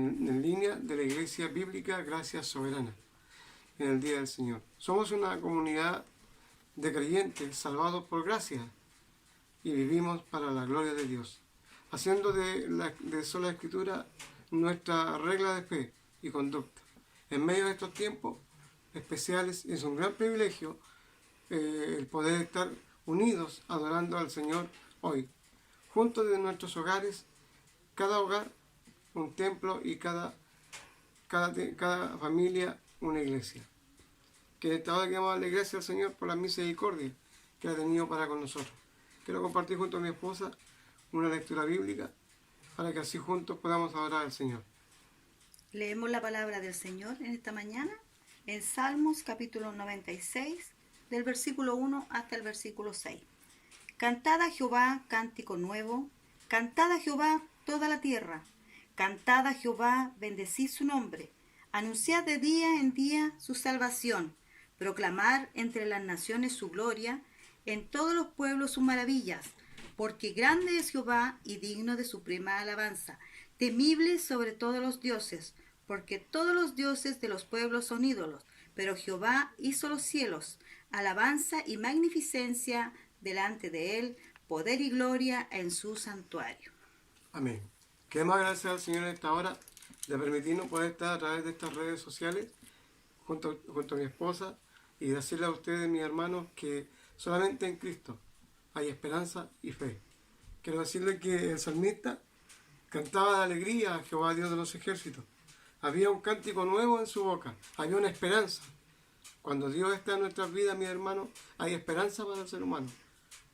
en línea de la Iglesia Bíblica Gracia Soberana en el Día del Señor. Somos una comunidad de creyentes salvados por gracia y vivimos para la gloria de Dios, haciendo de sola Escritura nuestra regla de fe y conducta. En medio de estos tiempos especiales es un gran privilegio el poder estar unidos adorando al Señor hoy, juntos de nuestros hogares, cada hogar un templo y cada familia una iglesia. Que esta hora queremos darle gracias al Señor por la misericordia que ha tenido para con nosotros. Quiero compartir junto a mi esposa una lectura bíblica para que así juntos podamos adorar al Señor. Leemos la palabra del Señor en esta mañana en Salmos capítulo 96, del versículo 1 hasta el versículo 6. Cantad a Jehová cántico nuevo, cantad a Jehová toda la tierra, cantad a Jehová, bendecid su nombre, anunciad de día en día su salvación, proclamad entre las naciones su gloria, en todos los pueblos sus maravillas, porque grande es Jehová y digno de suprema alabanza, temible sobre todos los dioses, porque todos los dioses de los pueblos son ídolos, pero Jehová hizo los cielos, alabanza y magnificencia delante de él, poder y gloria en su santuario. Amén. Queremos agradecer al Señor en esta hora de permitirnos poder estar a través de estas redes sociales junto a mi esposa y decirle a ustedes, mis hermanos, que solamente en Cristo hay esperanza y fe. Quiero decirles que el salmista cantaba de alegría a Jehová Dios de los ejércitos. Había un cántico nuevo en su boca, había una esperanza. Cuando Dios está en nuestras vidas, mis hermanos, hay esperanza para el ser humano.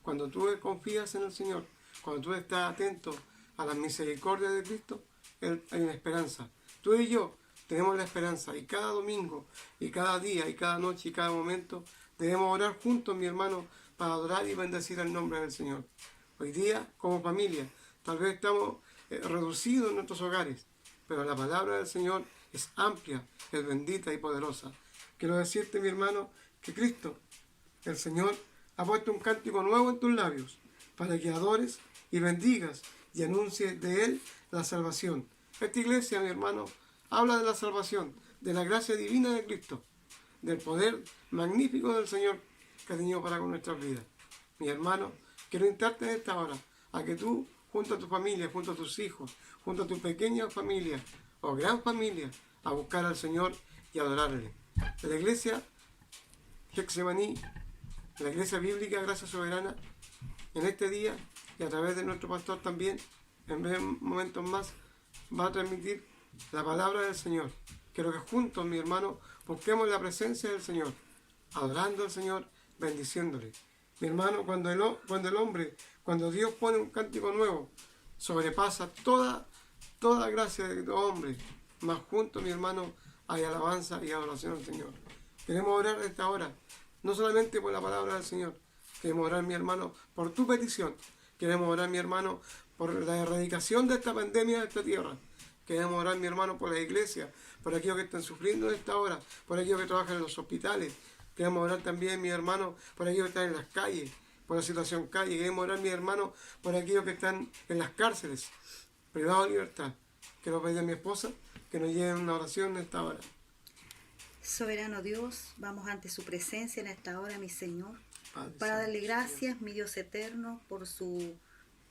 Cuando tú confías en el Señor, cuando tú estás atento a la misericordia de Cristo, hay una esperanza. Tú y yo tenemos la esperanza, y cada domingo, y cada día, y cada noche, y cada momento, debemos orar juntos, mi hermano, para adorar y bendecir el nombre del Señor. Hoy día, como familia, tal vez estamos reducidos en nuestros hogares, pero la palabra del Señor es amplia, es bendita y poderosa. Quiero decirte, mi hermano, que Cristo, el Señor, ha puesto un cántico nuevo en tus labios, para que adores y bendigas y anuncies de Él la salvación. Esta iglesia, mi hermano, habla de la salvación, de la gracia divina de Cristo, del poder magnífico del Señor que ha tenido para con nuestras vidas. Mi hermano, quiero invitarte en esta hora a que tú, junto a tu familia, junto a tus hijos, junto a tu pequeña familia o gran familia, a buscar al Señor y adorarle. De la iglesia Getsemaní, la iglesia bíblica Gracia Soberana, en este día y a través de nuestro pastor también, en breves momentos más, va a transmitir la palabra del Señor. Quiero que juntos, mi hermano, busquemos la presencia del Señor, adorando al Señor, bendiciéndole. Mi hermano, cuando Dios pone un cántico nuevo, sobrepasa toda gracia de hombre. Más juntos, mi hermano, hay alabanza y adoración al Señor. Queremos orar a esta hora, no solamente por la palabra del Señor, queremos orar, mi hermano, por tu petición. Queremos orar, mi hermano, por la erradicación de esta pandemia de esta tierra. Queremos orar, mi hermano, por la iglesia, por aquellos que están sufriendo en esta hora, por aquellos que trabajan en los hospitales. Queremos orar también, mi hermano, por aquellos que están en las calles, por la situación calle. Queremos orar, mi hermano, por aquellos que están en las cárceles, privados de libertad. Quiero pedir a mi esposa que nos lleve una oración en esta hora. Soberano Dios, vamos ante su presencia en esta hora, mi Señor, Padre, para darle Señor, gracias, mi Dios eterno, por su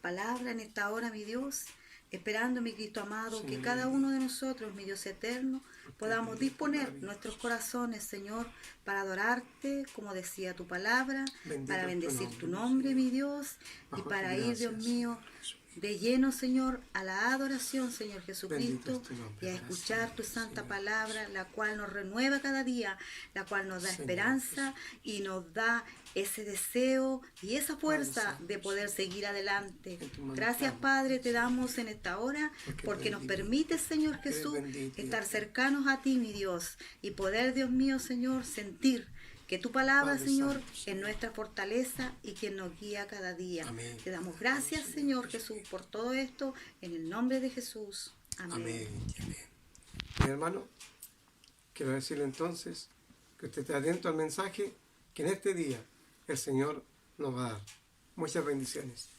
palabra en esta hora, mi Dios, esperando, mi Cristo amado, sí, que cada uno de nosotros, mi Dios eterno, podamos disponer nuestros corazones, Señor, para adorarte, como decía tu palabra, bendito para es bendecir tu nombre, mi Dios, y bajo para tu ir, gracia, Dios mío, Señor. de lleno, Señor, a la adoración, Señor Bendito Jesucristo, es tu nombre, y a gracias, escuchar tu santa Señor. palabra, la cual nos renueva cada día, la cual nos da Señor esperanza y nos da ese deseo y esa fuerza Santo, de poder seguir adelante. en tu mano Gracias, estamos, Padre, te damos en esta hora, porque nos bendito, permite, Señor porque eres Jesús, bendito, estar Dios. cercanos a ti, mi Dios, y poder, Dios mío, Señor, sentir que tu palabra, Padre Señor, Santo, Señor. es nuestra fortaleza y quien nos guía cada día. Amén. Te damos gracias, Señor Jesús, por todo esto, en el nombre de Jesús. Amén. Amén y amén. Mi hermano, quiero decirle entonces que usted esté atento al mensaje que en este día el Señor nos va a dar. Muchas bendiciones.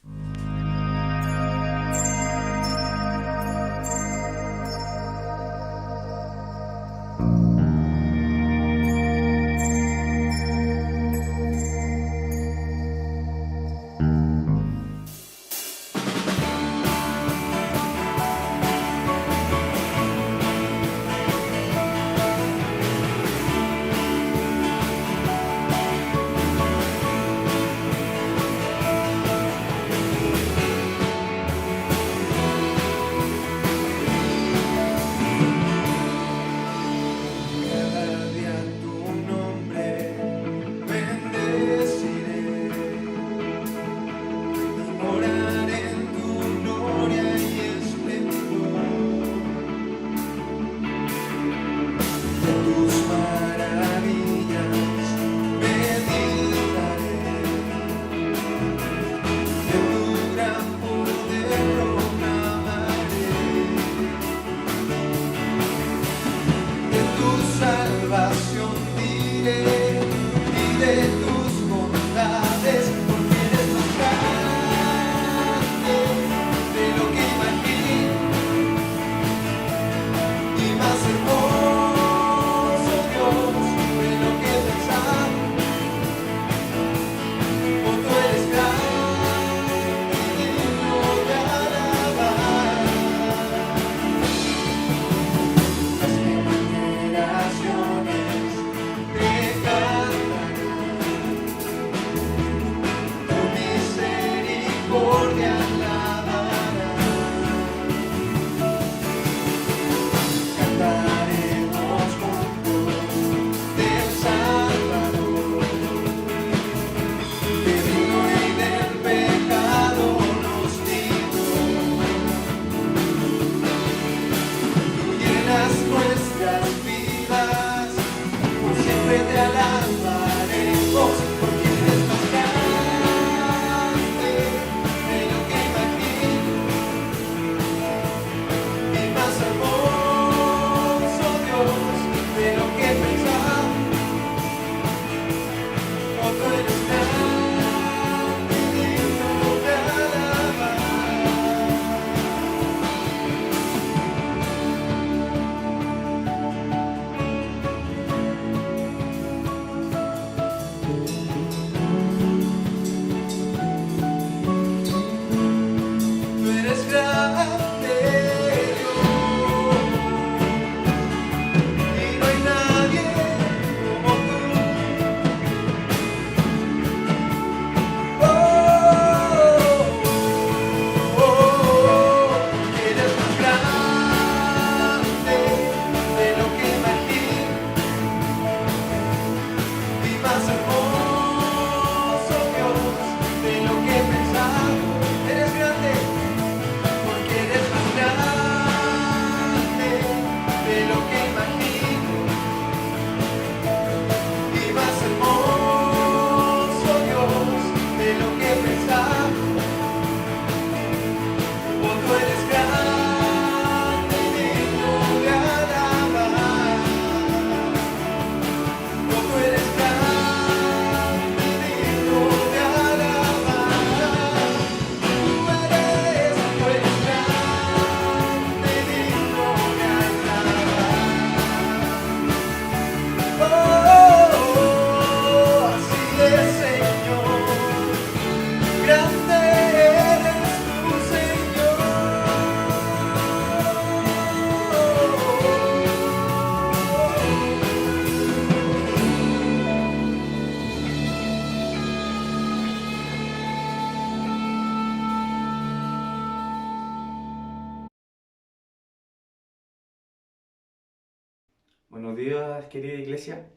Buenos días, querida iglesia.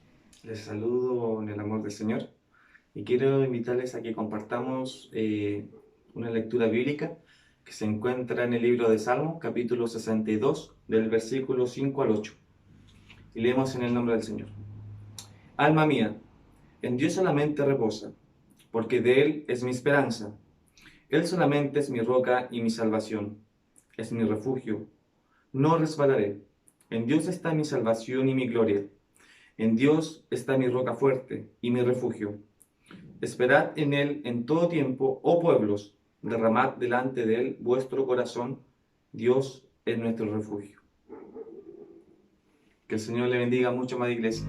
Les saludo en el amor del Señor y quiero invitarles a que compartamos una lectura bíblica que se encuentra en el libro de Salmos, capítulo 62, del versículo 5 al 8. Y leemos en el nombre del Señor. Alma mía, en Dios solamente reposa, porque de Él es mi esperanza. Él solamente es mi roca y mi salvación, es mi refugio. No resbalaré. En Dios está mi salvación y mi gloria. En Dios está mi roca fuerte y mi refugio. Esperad en Él en todo tiempo, oh pueblos, derramad delante de Él vuestro corazón. Dios es nuestro refugio. Que el Señor le bendiga mucho, amada iglesia.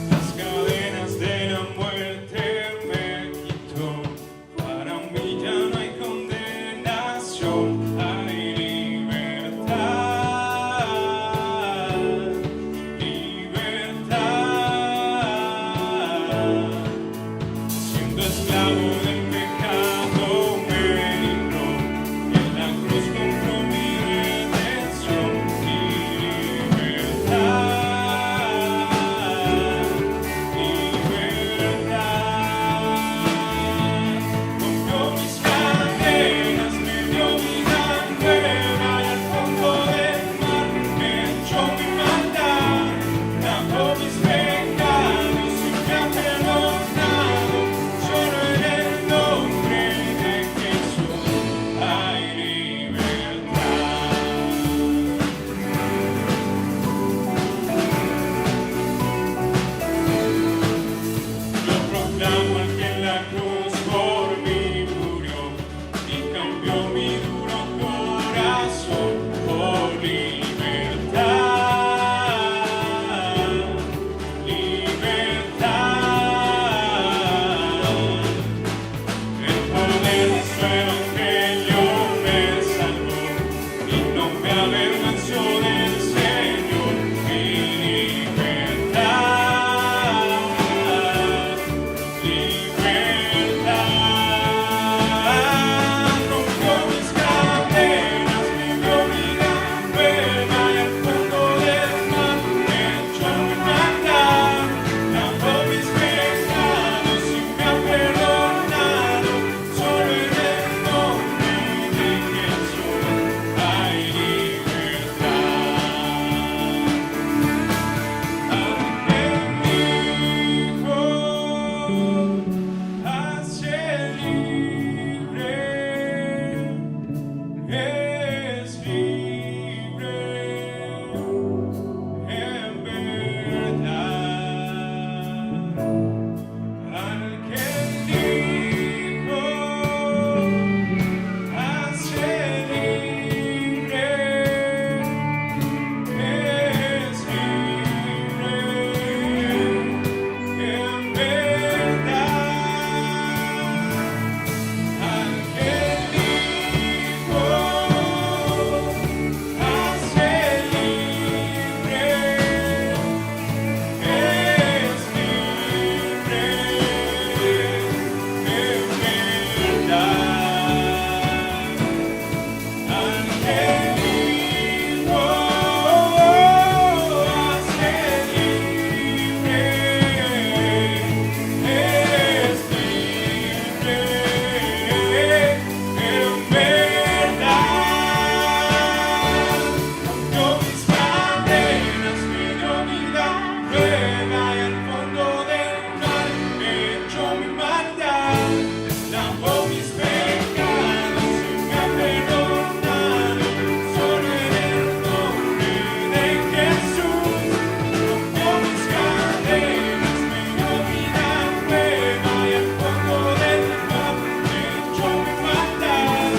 Las cadenas de la muerte me quitó, para mí ya no hay condenación, hay libertad, libertad. Siendo esclavo del pecado me libró, en la cruz compró mi redención y libertad. Rompió mis cadenas, me dio vida nueva y al fondo del mar me echó mi maldad. Lavó mis pecados y me ha perdonado. Solo en el nombre de Jesús hay libertad. Yo proclamo al que en la cruz por mí murió y cambió mi duro corazón por libertad, libertad. El poder de su evangelio me salvó y no me avergonzó del Señor. Mi libertad, libertad. Rompió mis cadenas, me dio vida nueva y al fondo del mar me echó mi maldad. Lavó mis pecados y me ha perdonado. Solo en el nombre de Jesús hay libertad. Al que dijo hace libre, es libre en verdad. Al que dijo hace libre, es libre en verdad. Al que dijo hace libre, es libre en verdad. Al que dijo hace libre, es libre en verdad. Rompió mis cadenas, me dio vida nueva y al fondo del mar me echó mi maldad. Lavó mis pecados y me ha perdonado. Solo en el nombre de Jesús. Rompió mis cadenas, me dio vida nueva y al fondo del mar me echó mi maldad.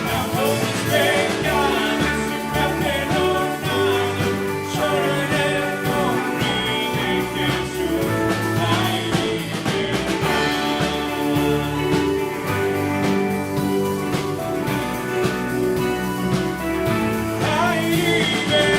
Lavó mis pecados y me ha perdonado. Solo en el nombre de Jesús hay libertad. Hay libertad.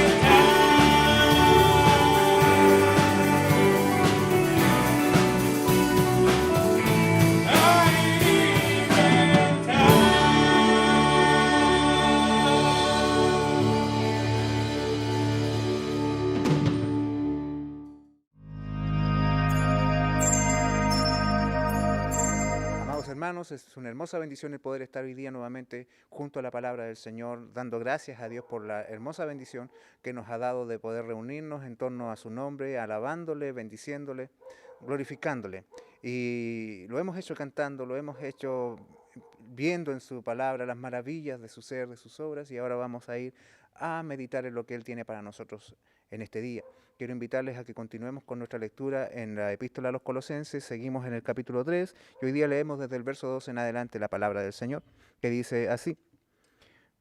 Amados hermanos, es una hermosa bendición el poder estar hoy día nuevamente junto a la palabra del Señor, dando gracias a Dios por la hermosa bendición que nos ha dado de poder reunirnos en torno a su nombre, alabándole, bendiciéndole, glorificándole. Y lo hemos hecho cantando, lo hemos hecho viendo en su palabra las maravillas de su ser, de sus obras, y ahora vamos a ir a meditar en lo que Él tiene para nosotros en este día. Quiero invitarles a que continuemos con nuestra lectura en la Epístola a los Colosenses. Seguimos en el capítulo 3 y hoy día leemos desde el verso 2 en adelante la palabra del Señor, que dice así: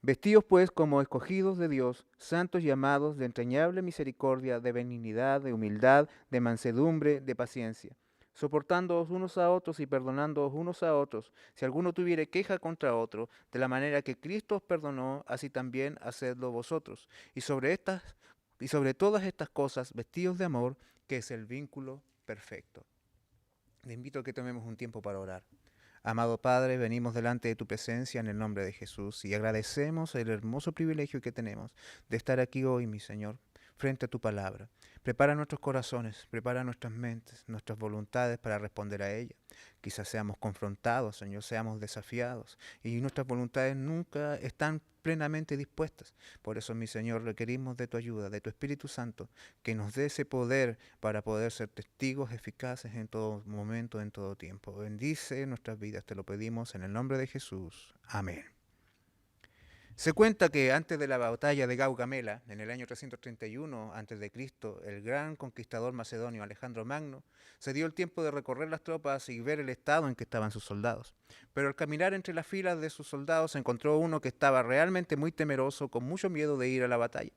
Vestidos pues como escogidos de Dios, santos y amados, de entrañable misericordia, de benignidad, de humildad, de mansedumbre, de paciencia, soportándoos unos a otros y perdonándoos unos a otros, si alguno tuviere queja contra otro, de la manera que Cristo os perdonó, así también hacedlo vosotros. Y sobre todas estas cosas, vestidos de amor, que es el vínculo perfecto. Le invito a que tomemos un tiempo para orar. Amado Padre, venimos delante de tu presencia en el nombre de Jesús y agradecemos el hermoso privilegio que tenemos de estar aquí hoy, mi Señor, frente a tu palabra. Prepara nuestros corazones, prepara nuestras mentes, nuestras voluntades para responder a ella. Quizás seamos confrontados, Señor, seamos desafiados y nuestras voluntades nunca están plenamente dispuestas. Por eso, mi Señor, requerimos de tu ayuda, de tu Espíritu Santo, que nos dé ese poder para poder ser testigos eficaces en todo momento, en todo tiempo. Bendice nuestras vidas, te lo pedimos en el nombre de Jesús. Amén. Se cuenta que antes de la batalla de Gaugamela, en el año 331 a.C., el gran conquistador macedonio Alejandro Magno se dio el tiempo de recorrer las tropas y ver el estado en que estaban sus soldados. Pero al caminar entre las filas de sus soldados encontró uno que estaba realmente muy temeroso, con mucho miedo de ir a la batalla.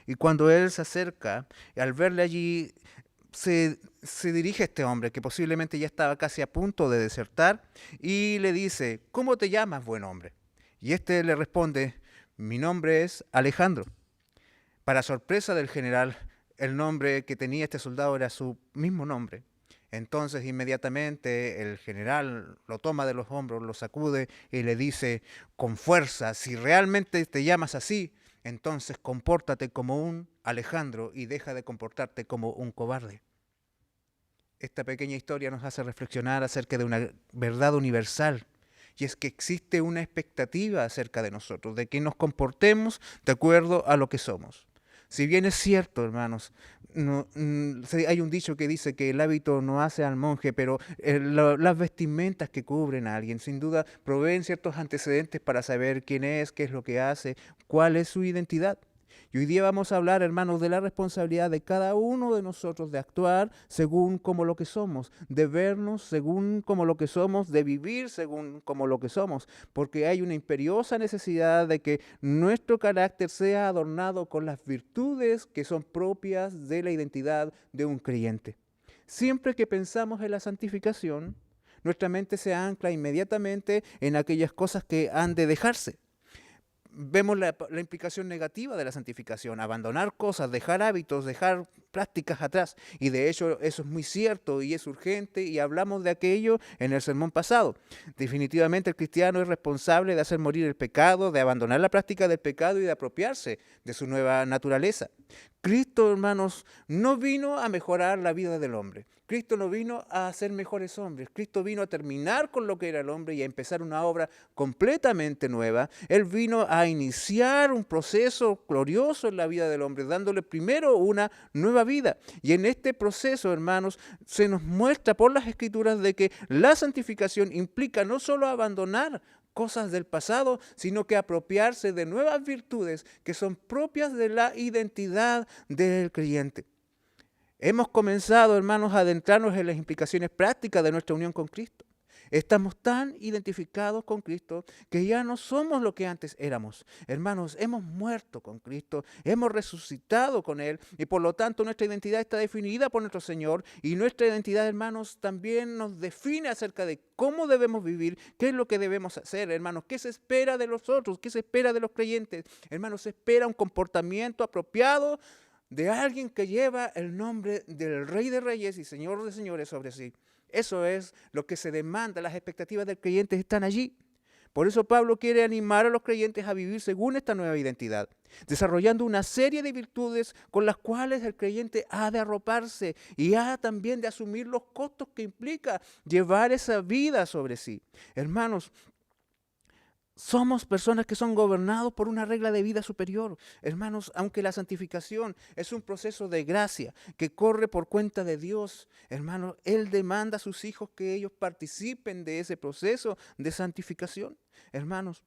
Y cuando él se acerca, al verle allí, se dirige a este hombre, que posiblemente ya estaba casi a punto de desertar, y le dice: ¿Cómo te llamas, buen hombre? Y este le responde: mi nombre es Alejandro. Para sorpresa del general, el nombre que tenía este soldado era su mismo nombre. Entonces inmediatamente el general lo toma de los hombros, lo sacude y le dice con fuerza: si realmente te llamas así, entonces compórtate como un Alejandro y deja de comportarte como un cobarde. Esta pequeña historia nos hace reflexionar acerca de una verdad universal. Y es que existe una expectativa acerca de nosotros, de que nos comportemos de acuerdo a lo que somos. Si bien es cierto, hermanos, hay un dicho que dice que el hábito no hace al monje, pero las vestimentas que cubren a alguien sin duda proveen ciertos antecedentes para saber quién es, qué es lo que hace, cuál es su identidad. Y hoy día vamos a hablar, hermanos, de la responsabilidad de cada uno de nosotros de actuar según como lo que somos, de vernos según como lo que somos, de vivir según como lo que somos, porque hay una imperiosa necesidad de que nuestro carácter sea adornado con las virtudes que son propias de la identidad de un creyente. Siempre que pensamos en la santificación, nuestra mente se ancla inmediatamente en aquellas cosas que han de dejarse. Vemos la implicación negativa de la santificación: abandonar cosas, dejar hábitos, dejar prácticas atrás. Y de hecho eso es muy cierto y es urgente, y hablamos de aquello en el sermón pasado. Definitivamente el cristiano es responsable de hacer morir el pecado, de abandonar la práctica del pecado y de apropiarse de su nueva naturaleza. Cristo, hermanos, no vino a mejorar la vida del hombre. Cristo no vino a hacer mejores hombres. Cristo vino a terminar con lo que era el hombre y a empezar una obra completamente nueva. Él vino a iniciar un proceso glorioso en la vida del hombre, dándole primero una nueva vida. Y en este proceso, hermanos, se nos muestra por las Escrituras de que la santificación implica no solo abandonar cosas del pasado, sino que apropiarse de nuevas virtudes que son propias de la identidad del creyente. Hemos comenzado, hermanos, a adentrarnos en las implicaciones prácticas de nuestra unión con Cristo. Estamos tan identificados con Cristo que ya no somos lo que antes éramos. Hermanos, hemos muerto con Cristo, hemos resucitado con Él y por lo tanto nuestra identidad está definida por nuestro Señor, y nuestra identidad, hermanos, también nos define acerca de cómo debemos vivir, qué es lo que debemos hacer, hermanos, qué se espera de los otros, qué se espera de los creyentes. Hermanos, se espera un comportamiento apropiado de alguien que lleva el nombre del Rey de Reyes y Señor de Señores sobre sí. Eso es lo que se demanda, las expectativas del creyente están allí. Por eso Pablo quiere animar a los creyentes a vivir según esta nueva identidad, desarrollando una serie de virtudes con las cuales el creyente ha de arroparse y ha también de asumir los costos que implica llevar esa vida sobre sí. Hermanos, somos personas que son gobernados por una regla de vida superior. Hermanos, aunque la santificación es un proceso de gracia que corre por cuenta de Dios, hermanos, Él demanda a sus hijos que ellos participen de ese proceso de santificación. Hermanos,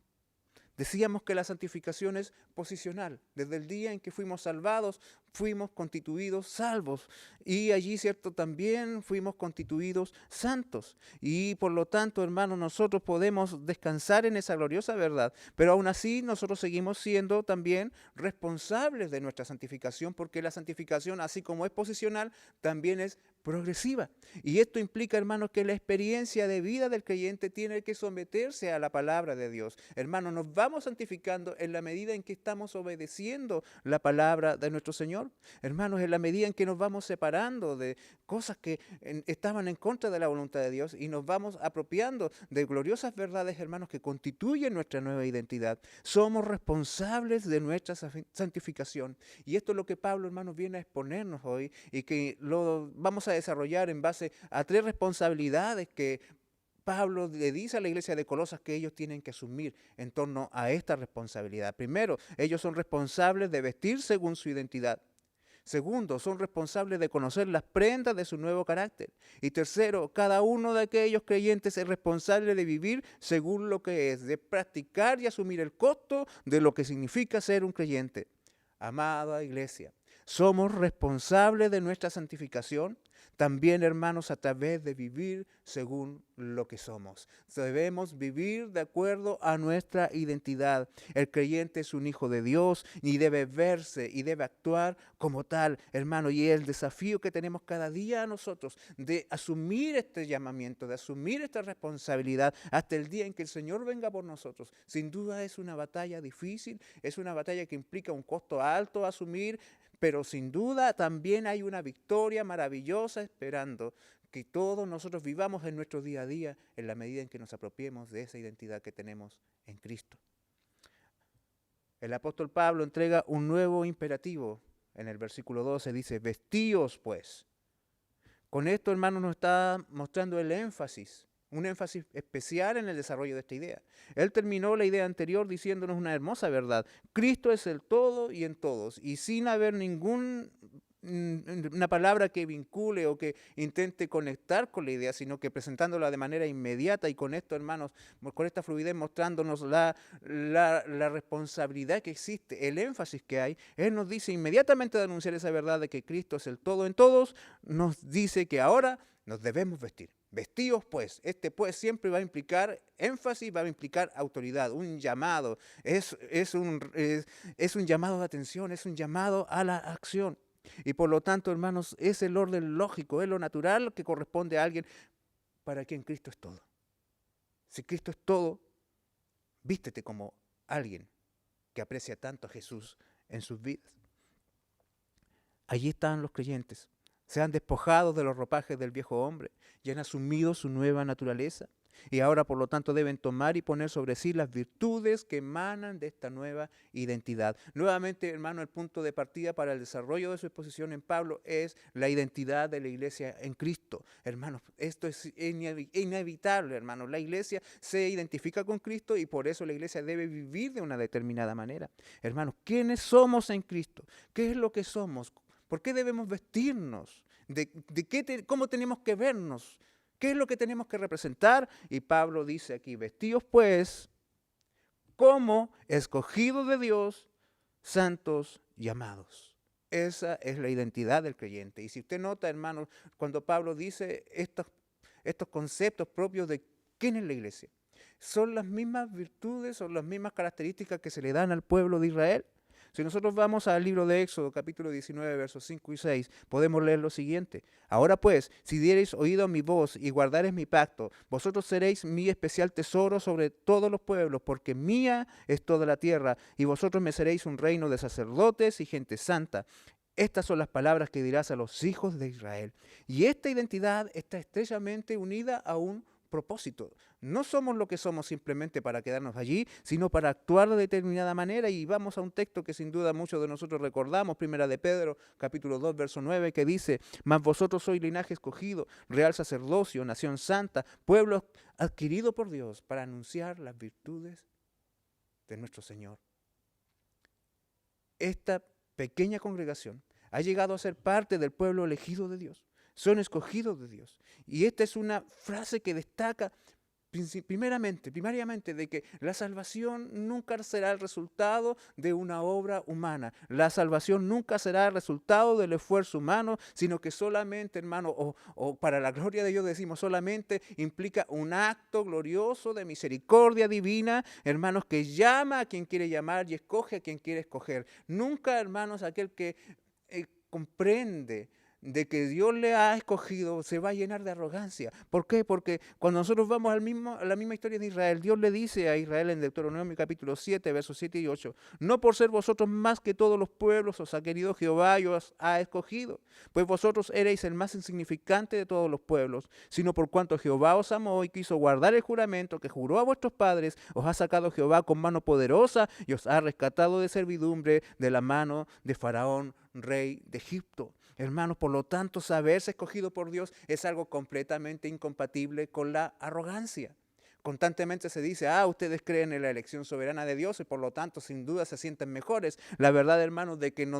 decíamos que la santificación es posicional. Desde el día en que fuimos salvados, fuimos constituidos salvos. Y allí, cierto, también fuimos constituidos santos. Y por lo tanto, hermanos, nosotros podemos descansar en esa gloriosa verdad. Pero aún así, nosotros seguimos siendo también responsables de nuestra santificación, porque la santificación, así como es posicional, también es progresiva. Y esto implica, hermanos, que la experiencia de vida del creyente tiene que someterse a la palabra de Dios. Hermanos, nos vamos santificando en la medida en que estamos obedeciendo la palabra de nuestro Señor. Hermanos, en la medida en que nos vamos separando de cosas que estaban en contra de la voluntad de Dios y nos vamos apropiando de gloriosas verdades, hermanos, que constituyen nuestra nueva identidad. Somos responsables de nuestra santificación. Y esto es lo que Pablo, hermanos, viene a exponernos hoy y que lo vamos a desarrollar en base a 3 responsabilidades que Pablo le dice a la iglesia de Colosas que ellos tienen que asumir en torno a esta responsabilidad. Primero, ellos son responsables de vestir según su identidad. Segundo, son responsables de conocer las prendas de su nuevo carácter. Y tercero, cada uno de aquellos creyentes es responsable de vivir según lo que es, de practicar y asumir el costo de lo que significa ser un creyente. Amada iglesia, somos responsables de nuestra santificación, también, hermanos, a través de vivir según lo que somos. Debemos vivir de acuerdo a nuestra identidad. El creyente es un hijo de Dios y debe verse y debe actuar como tal, hermano. Y el desafío que tenemos cada día a nosotros de asumir este llamamiento, de asumir esta responsabilidad hasta el día en que el Señor venga por nosotros. Sin duda es una batalla difícil, es una batalla que implica un costo alto a asumir, pero sin duda también hay una victoria maravillosa esperando que todos nosotros vivamos en nuestro día a día en la medida en que nos apropiemos de esa identidad que tenemos en Cristo. El apóstol Pablo entrega un nuevo imperativo. En el versículo 12 dice, vestíos pues. Con esto, hermanos, nos está mostrando el énfasis, un énfasis especial en el desarrollo de esta idea. Él terminó la idea anterior diciéndonos una hermosa verdad. Cristo es el todo y en todos, y sin haber una palabra que vincule o que intente conectar con la idea, sino que presentándola de manera inmediata y con esto, hermanos, con esta fluidez mostrándonos la responsabilidad que existe, el énfasis que hay. Él nos dice inmediatamente de anunciar esa verdad de que Cristo es el todo en todos, nos dice que ahora nos debemos vestir. Vestíos pues, pues siempre va a implicar énfasis, va a implicar autoridad, un llamado, es un llamado de atención, es un llamado a la acción. Y por lo tanto, hermanos, es el orden lógico, es lo natural que corresponde a alguien para quien Cristo es todo. Si Cristo es todo, vístete como alguien que aprecia tanto a Jesús en sus vidas. Allí están los creyentes. Se han despojado de los ropajes del viejo hombre y han asumido su nueva naturaleza. Y ahora, por lo tanto, deben tomar y poner sobre sí las virtudes que emanan de esta nueva identidad. Nuevamente, hermano, el punto de partida para el desarrollo de su exposición en Pablo es la identidad de la iglesia en Cristo. Hermanos, esto es inevitable, hermanos. La iglesia se identifica con Cristo y por eso la iglesia debe vivir de una determinada manera. Hermanos, ¿quiénes somos en Cristo? ¿Qué es lo que somos? ¿Por qué debemos vestirnos? ¿Cómo tenemos que vernos? ¿Qué es lo que tenemos que representar? Y Pablo dice aquí, vestíos pues como escogidos de Dios, santos y amados. Esa es la identidad del creyente. Y si usted nota, hermanos, cuando Pablo dice estos conceptos propios de quién es la iglesia, son las mismas virtudes, son las mismas características que se le dan al pueblo de Israel. Si nosotros vamos al libro de Éxodo, capítulo 19, versos 5 y 6, podemos leer lo siguiente. Ahora pues, si diereis oído a mi voz y guardareis mi pacto, vosotros seréis mi especial tesoro sobre todos los pueblos, porque mía es toda la tierra, y vosotros me seréis un reino de sacerdotes y gente santa. Estas son las palabras que dirás a los hijos de Israel. Y esta identidad está estrechamente unida a un propósito. No somos lo que somos simplemente para quedarnos allí, sino para actuar de determinada manera. Y vamos a un texto que sin duda muchos de nosotros recordamos, Primera de Pedro, capítulo 2, verso 9, que dice, mas vosotros sois linaje escogido, real sacerdocio, nación santa, pueblo adquirido por Dios, para anunciar las virtudes de nuestro Señor. Esta pequeña congregación ha llegado a ser parte del pueblo elegido de Dios. Son escogidos de Dios. Y esta es una frase que destaca primariamente, de que la salvación nunca será el resultado de una obra humana. La salvación nunca será el resultado del esfuerzo humano, sino que solamente, hermano, o para la gloria de Dios decimos, solamente implica un acto glorioso de misericordia divina, hermanos, que llama a quien quiere llamar y escoge a quien quiere escoger. Nunca, hermanos, aquel que comprende de que Dios le ha escogido se va a llenar de arrogancia. ¿Por qué? Porque cuando nosotros vamos a la misma historia de Israel, Dios le dice a Israel en Deuteronomio capítulo 7, versos 7 y 8, no por ser vosotros más que todos los pueblos os ha querido Jehová y os ha escogido, pues vosotros erais el más insignificante de todos los pueblos, sino por cuanto Jehová os amó y quiso guardar el juramento que juró a vuestros padres, os ha sacado Jehová con mano poderosa y os ha rescatado de servidumbre de la mano de Faraón, rey de Egipto. Hermanos, por lo tanto, saberse escogido por Dios es algo completamente incompatible con la arrogancia. Constantemente se dice, ustedes creen en la elección soberana de Dios y por lo tanto sin duda se sienten mejores. La verdad, hermanos, de que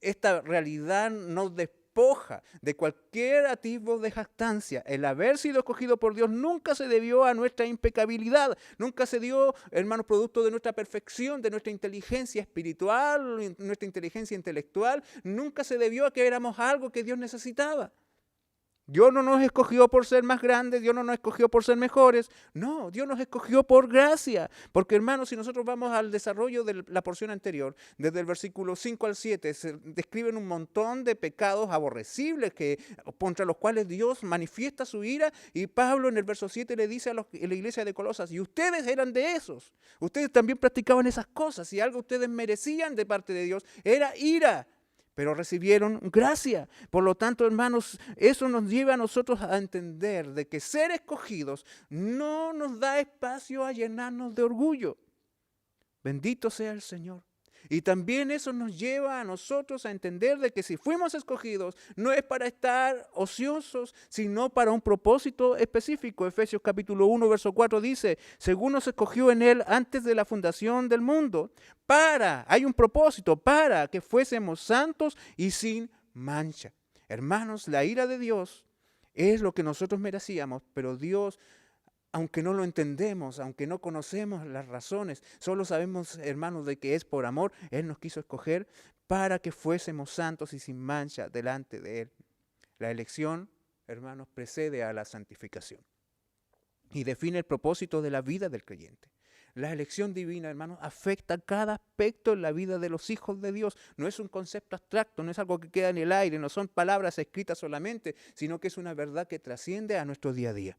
esta realidad nos despoja de cualquier atisbo de jactancia. El haber sido escogido por Dios nunca se debió a nuestra impecabilidad, nunca se dio, hermanos, producto de nuestra perfección, de nuestra inteligencia espiritual, nuestra inteligencia intelectual, nunca se debió a que éramos algo que Dios necesitaba. Dios no nos escogió por ser más grandes, Dios no nos escogió por ser mejores. No, Dios nos escogió por gracia. Porque, hermanos, si nosotros vamos al desarrollo de la porción anterior, desde el versículo 5 al 7, se describen un montón de pecados aborrecibles contra los cuales Dios manifiesta su ira. Y Pablo en el verso 7 le dice a la iglesia de Colosas, y ustedes eran de esos. Ustedes también practicaban esas cosas. Y algo ustedes merecían de parte de Dios era ira, pero recibieron gracia. Por lo tanto, hermanos, eso nos lleva a nosotros a entender de que ser escogidos no nos da espacio a llenarnos de orgullo. Bendito sea el Señor. Y también eso nos lleva a nosotros a entender de que si fuimos escogidos, no es para estar ociosos, sino para un propósito específico. Efesios capítulo 1, verso 4 dice, según nos escogió en Él antes de la fundación del mundo, hay un propósito, para que fuésemos santos y sin mancha. Hermanos, la ira de Dios es lo que nosotros merecíamos, pero Dios, aunque no lo entendemos, aunque no conocemos las razones, solo sabemos, hermanos, de que es por amor. Él nos quiso escoger para que fuésemos santos y sin mancha delante de Él. La elección, hermanos, precede a la santificación y define el propósito de la vida del creyente. La elección divina, hermanos, afecta cada aspecto en la vida de los hijos de Dios. No es un concepto abstracto, no es algo que queda en el aire, no son palabras escritas solamente, sino que es una verdad que trasciende a nuestro día a día.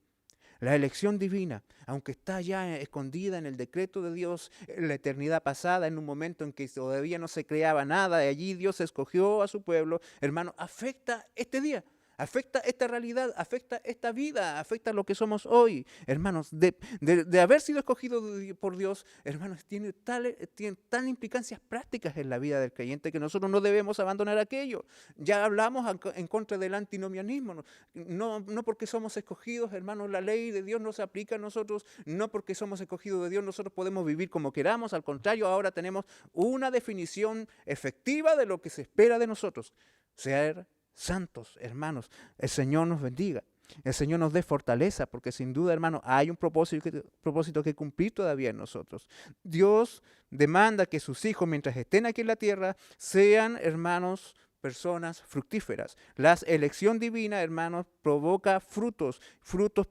La elección divina, aunque está ya escondida en el decreto de Dios en la eternidad pasada, en un momento en que todavía no se creaba nada, de allí Dios escogió a su pueblo, hermano, afecta este día, afecta esta realidad, afecta esta vida, afecta lo que somos hoy. Hermanos, de haber sido escogido por Dios, hermanos, tiene tan implicancias prácticas en la vida del creyente que nosotros no debemos abandonar aquello. Ya hablamos en contra del antinomianismo. No porque somos escogidos, hermanos, la ley de Dios no se aplica a nosotros. No porque somos escogidos de Dios nosotros podemos vivir como queramos. Al contrario, ahora tenemos una definición efectiva de lo que se espera de nosotros. Ser santos, hermanos. El Señor nos bendiga. El Señor nos dé fortaleza, porque sin duda, hermanos, hay un propósito que cumplir todavía en nosotros. Dios demanda que sus hijos, mientras estén aquí en la tierra, sean, hermanos, personas fructíferas. La elección divina, hermanos, provoca frutos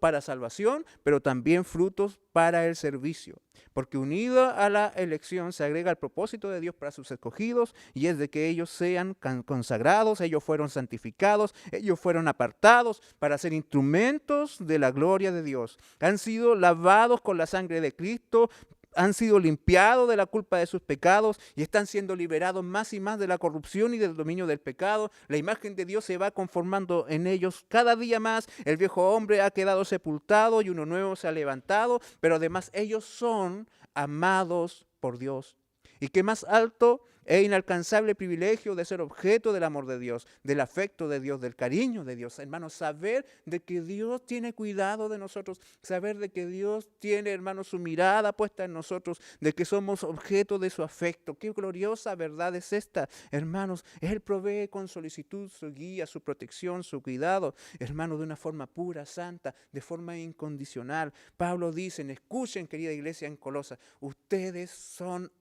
para salvación, pero también frutos para el servicio. Porque unido a la elección se agrega el propósito de Dios para sus escogidos, y es de que ellos sean consagrados, ellos fueron santificados, ellos fueron apartados para ser instrumentos de la gloria de Dios. Han sido lavados con la sangre de Cristo, han sido limpiados de la culpa de sus pecados y están siendo liberados más y más de la corrupción y del dominio del pecado. La imagen de Dios se va conformando en ellos cada día más. El viejo hombre ha quedado sepultado y uno nuevo se ha levantado, pero además ellos son amados por Dios. Y qué más alto e inalcanzable privilegio de ser objeto del amor de Dios, del afecto de Dios, del cariño de Dios. Hermanos, saber de que Dios tiene cuidado de nosotros, saber de que Dios tiene, hermanos, su mirada puesta en nosotros, de que somos objeto de su afecto. Qué gloriosa verdad es esta, hermanos. Él provee con solicitud su guía, su protección, su cuidado, hermanos, de una forma pura, santa, de forma incondicional. Pablo dice, escuchen, querida iglesia en Colosas, ustedes son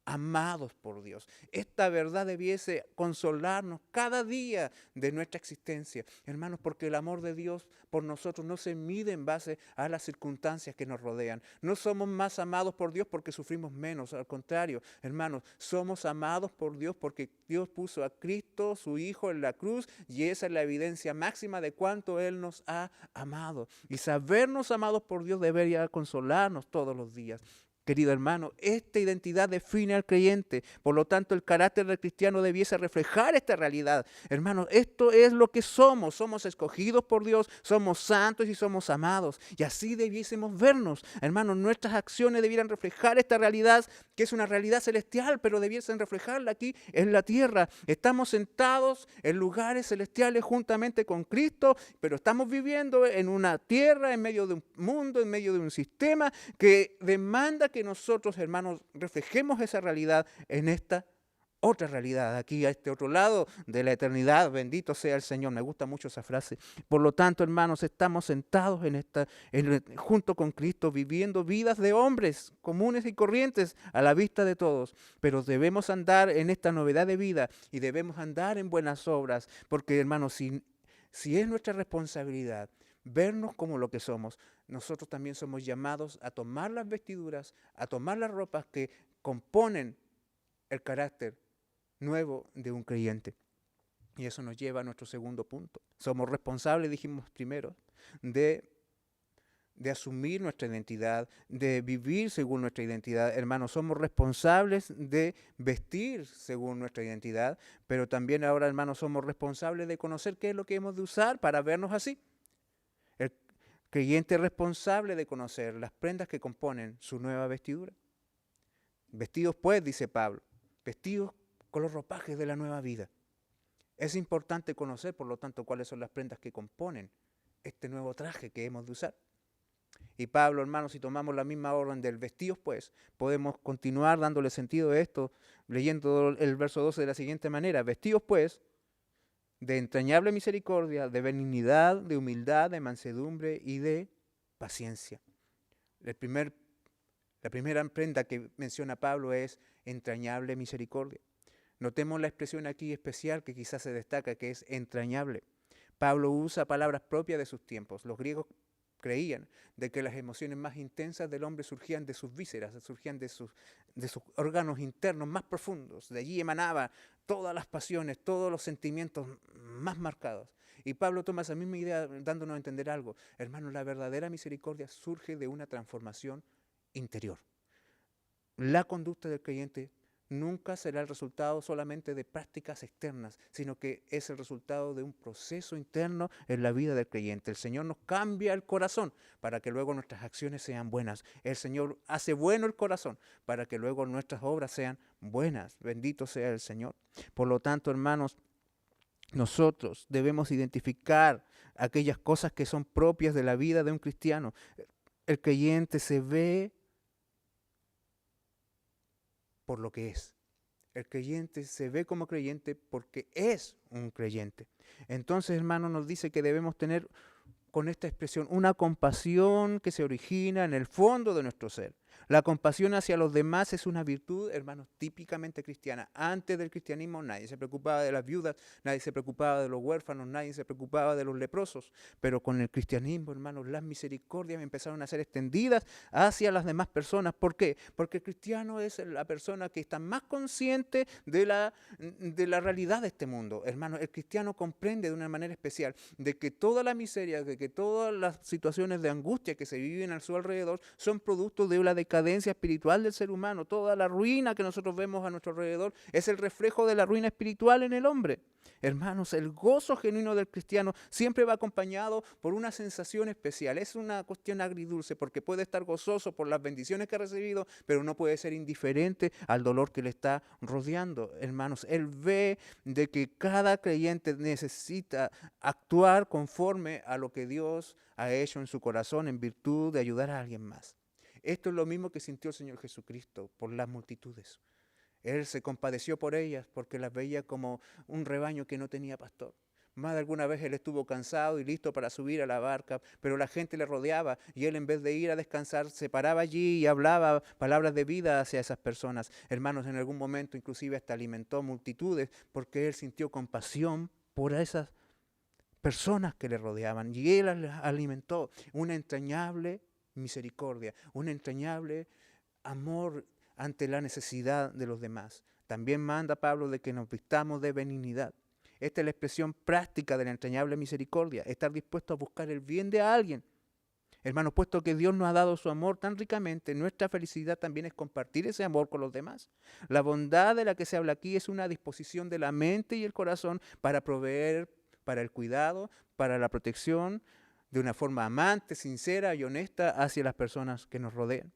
amados por Dios. Esta verdad debiese consolarnos cada día de nuestra existencia, hermanos, porque el amor de Dios por nosotros no se mide en base a las circunstancias que nos rodean. No somos más amados por Dios porque sufrimos menos, al contrario, hermanos, somos amados por Dios porque Dios puso a Cristo, su Hijo, en la cruz, y esa es la evidencia máxima de cuánto Él nos ha amado. Y sabernos amados por Dios debería consolarnos todos los días. Querido hermano, esta identidad define al creyente, por lo tanto el carácter del cristiano debiese reflejar esta realidad. Hermanos, esto es lo que somos escogidos por Dios, somos santos y somos amados, y así debiésemos vernos. Hermanos, nuestras acciones debieran reflejar esta realidad, que es una realidad celestial, pero debiesen reflejarla aquí en la tierra. Estamos sentados en lugares celestiales juntamente con Cristo, pero estamos viviendo en una tierra, en medio de un mundo, en medio de un sistema que demanda que nosotros, hermanos, reflejemos esa realidad en esta otra realidad, aquí a este otro lado de la eternidad. Bendito sea el Señor. Me gusta mucho esa frase. Por lo tanto, hermanos, estamos sentados junto con Cristo, viviendo vidas de hombres comunes y corrientes a la vista de todos. Pero debemos andar en esta novedad de vida y debemos andar en buenas obras, porque, hermanos, si es nuestra responsabilidad vernos como lo que somos, nosotros también somos llamados a tomar las vestiduras, a tomar las ropas que componen el carácter nuevo de un creyente. Y eso nos lleva a nuestro segundo punto. Somos responsables, dijimos primero, de asumir nuestra identidad, de vivir según nuestra identidad. Hermanos, somos responsables de vestir según nuestra identidad, pero también ahora, hermanos, somos responsables de conocer qué es lo que hemos de usar para vernos así. El creyente es responsable de conocer las prendas que componen su nueva vestidura. Vestidos pues, dice Pablo, vestidos con los ropajes de la nueva vida. Es importante conocer, por lo tanto, cuáles son las prendas que componen este nuevo traje que hemos de usar. Y Pablo, hermanos, si tomamos la misma orden del vestidos pues, podemos continuar dándole sentido a esto, leyendo el verso 12 de la siguiente manera: vestidos pues de entrañable misericordia, de benignidad, de humildad, de mansedumbre y de paciencia. La primera prenda que menciona Pablo es entrañable misericordia. Notemos la expresión aquí especial que quizás se destaca, que es entrañable. Pablo usa palabras propias de sus tiempos. Los griegos creían de que las emociones más intensas del hombre surgían de sus vísceras, surgían de sus órganos internos más profundos. De allí emanaban todas las pasiones, todos los sentimientos más marcados. Y Pablo toma esa misma idea dándonos a entender algo. Hermanos, la verdadera misericordia surge de una transformación interior. La conducta del creyente nunca será el resultado solamente de prácticas externas, sino que es el resultado de un proceso interno en la vida del creyente. El Señor nos cambia el corazón para que luego nuestras acciones sean buenas. El Señor hace bueno el corazón para que luego nuestras obras sean buenas. Bendito sea el Señor. Por lo tanto, hermanos, nosotros debemos identificar aquellas cosas que son propias de la vida de un cristiano. El creyente se ve por lo que es. El creyente se ve como creyente porque es un creyente. Entonces, hermano, nos dice que debemos tener con esta expresión una compasión que se origina en el fondo de nuestro ser. La compasión hacia los demás es una virtud, hermanos, típicamente cristiana. Antes del cristianismo nadie se preocupaba de las viudas, nadie se preocupaba de los huérfanos, nadie se preocupaba de los leprosos. Pero con el cristianismo, hermanos, las misericordias empezaron a ser extendidas hacia las demás personas. ¿Por qué? Porque el cristiano es la persona que está más consciente de la realidad de este mundo. Hermanos, el cristiano comprende de una manera especial de que toda la miseria, de que todas las situaciones de angustia que se viven a su alrededor son producto de la decadencia decadencia espiritual del ser humano, toda la ruina que nosotros vemos a nuestro alrededor es el reflejo de la ruina espiritual en el hombre. Hermanos, el gozo genuino del cristiano siempre va acompañado por una sensación especial. Es una cuestión agridulce porque puede estar gozoso por las bendiciones que ha recibido, pero no puede ser indiferente al dolor que le está rodeando. Hermanos, él ve de que cada creyente necesita actuar conforme a lo que Dios ha hecho en su corazón en virtud de ayudar a alguien más. Esto es lo mismo que sintió el Señor Jesucristo por las multitudes. Él se compadeció por ellas porque las veía como un rebaño que no tenía pastor. Más de alguna vez él estuvo cansado y listo para subir a la barca, pero la gente le rodeaba y él, en vez de ir a descansar, se paraba allí y hablaba palabras de vida hacia esas personas. Hermanos, en algún momento inclusive hasta alimentó multitudes porque él sintió compasión por esas personas que le rodeaban y él alimentó una entrañable misericordia, un entrañable amor ante la necesidad de los demás. También manda Pablo de que nos vistamos de benignidad. Esta es la expresión práctica de la entrañable misericordia, estar dispuesto a buscar el bien de alguien. Hermanos, puesto que Dios nos ha dado su amor tan ricamente, nuestra felicidad también es compartir ese amor con los demás. La bondad de la que se habla aquí es una disposición de la mente y el corazón para proveer para el cuidado, para la protección, de una forma amante, sincera y honesta hacia las personas que nos rodean.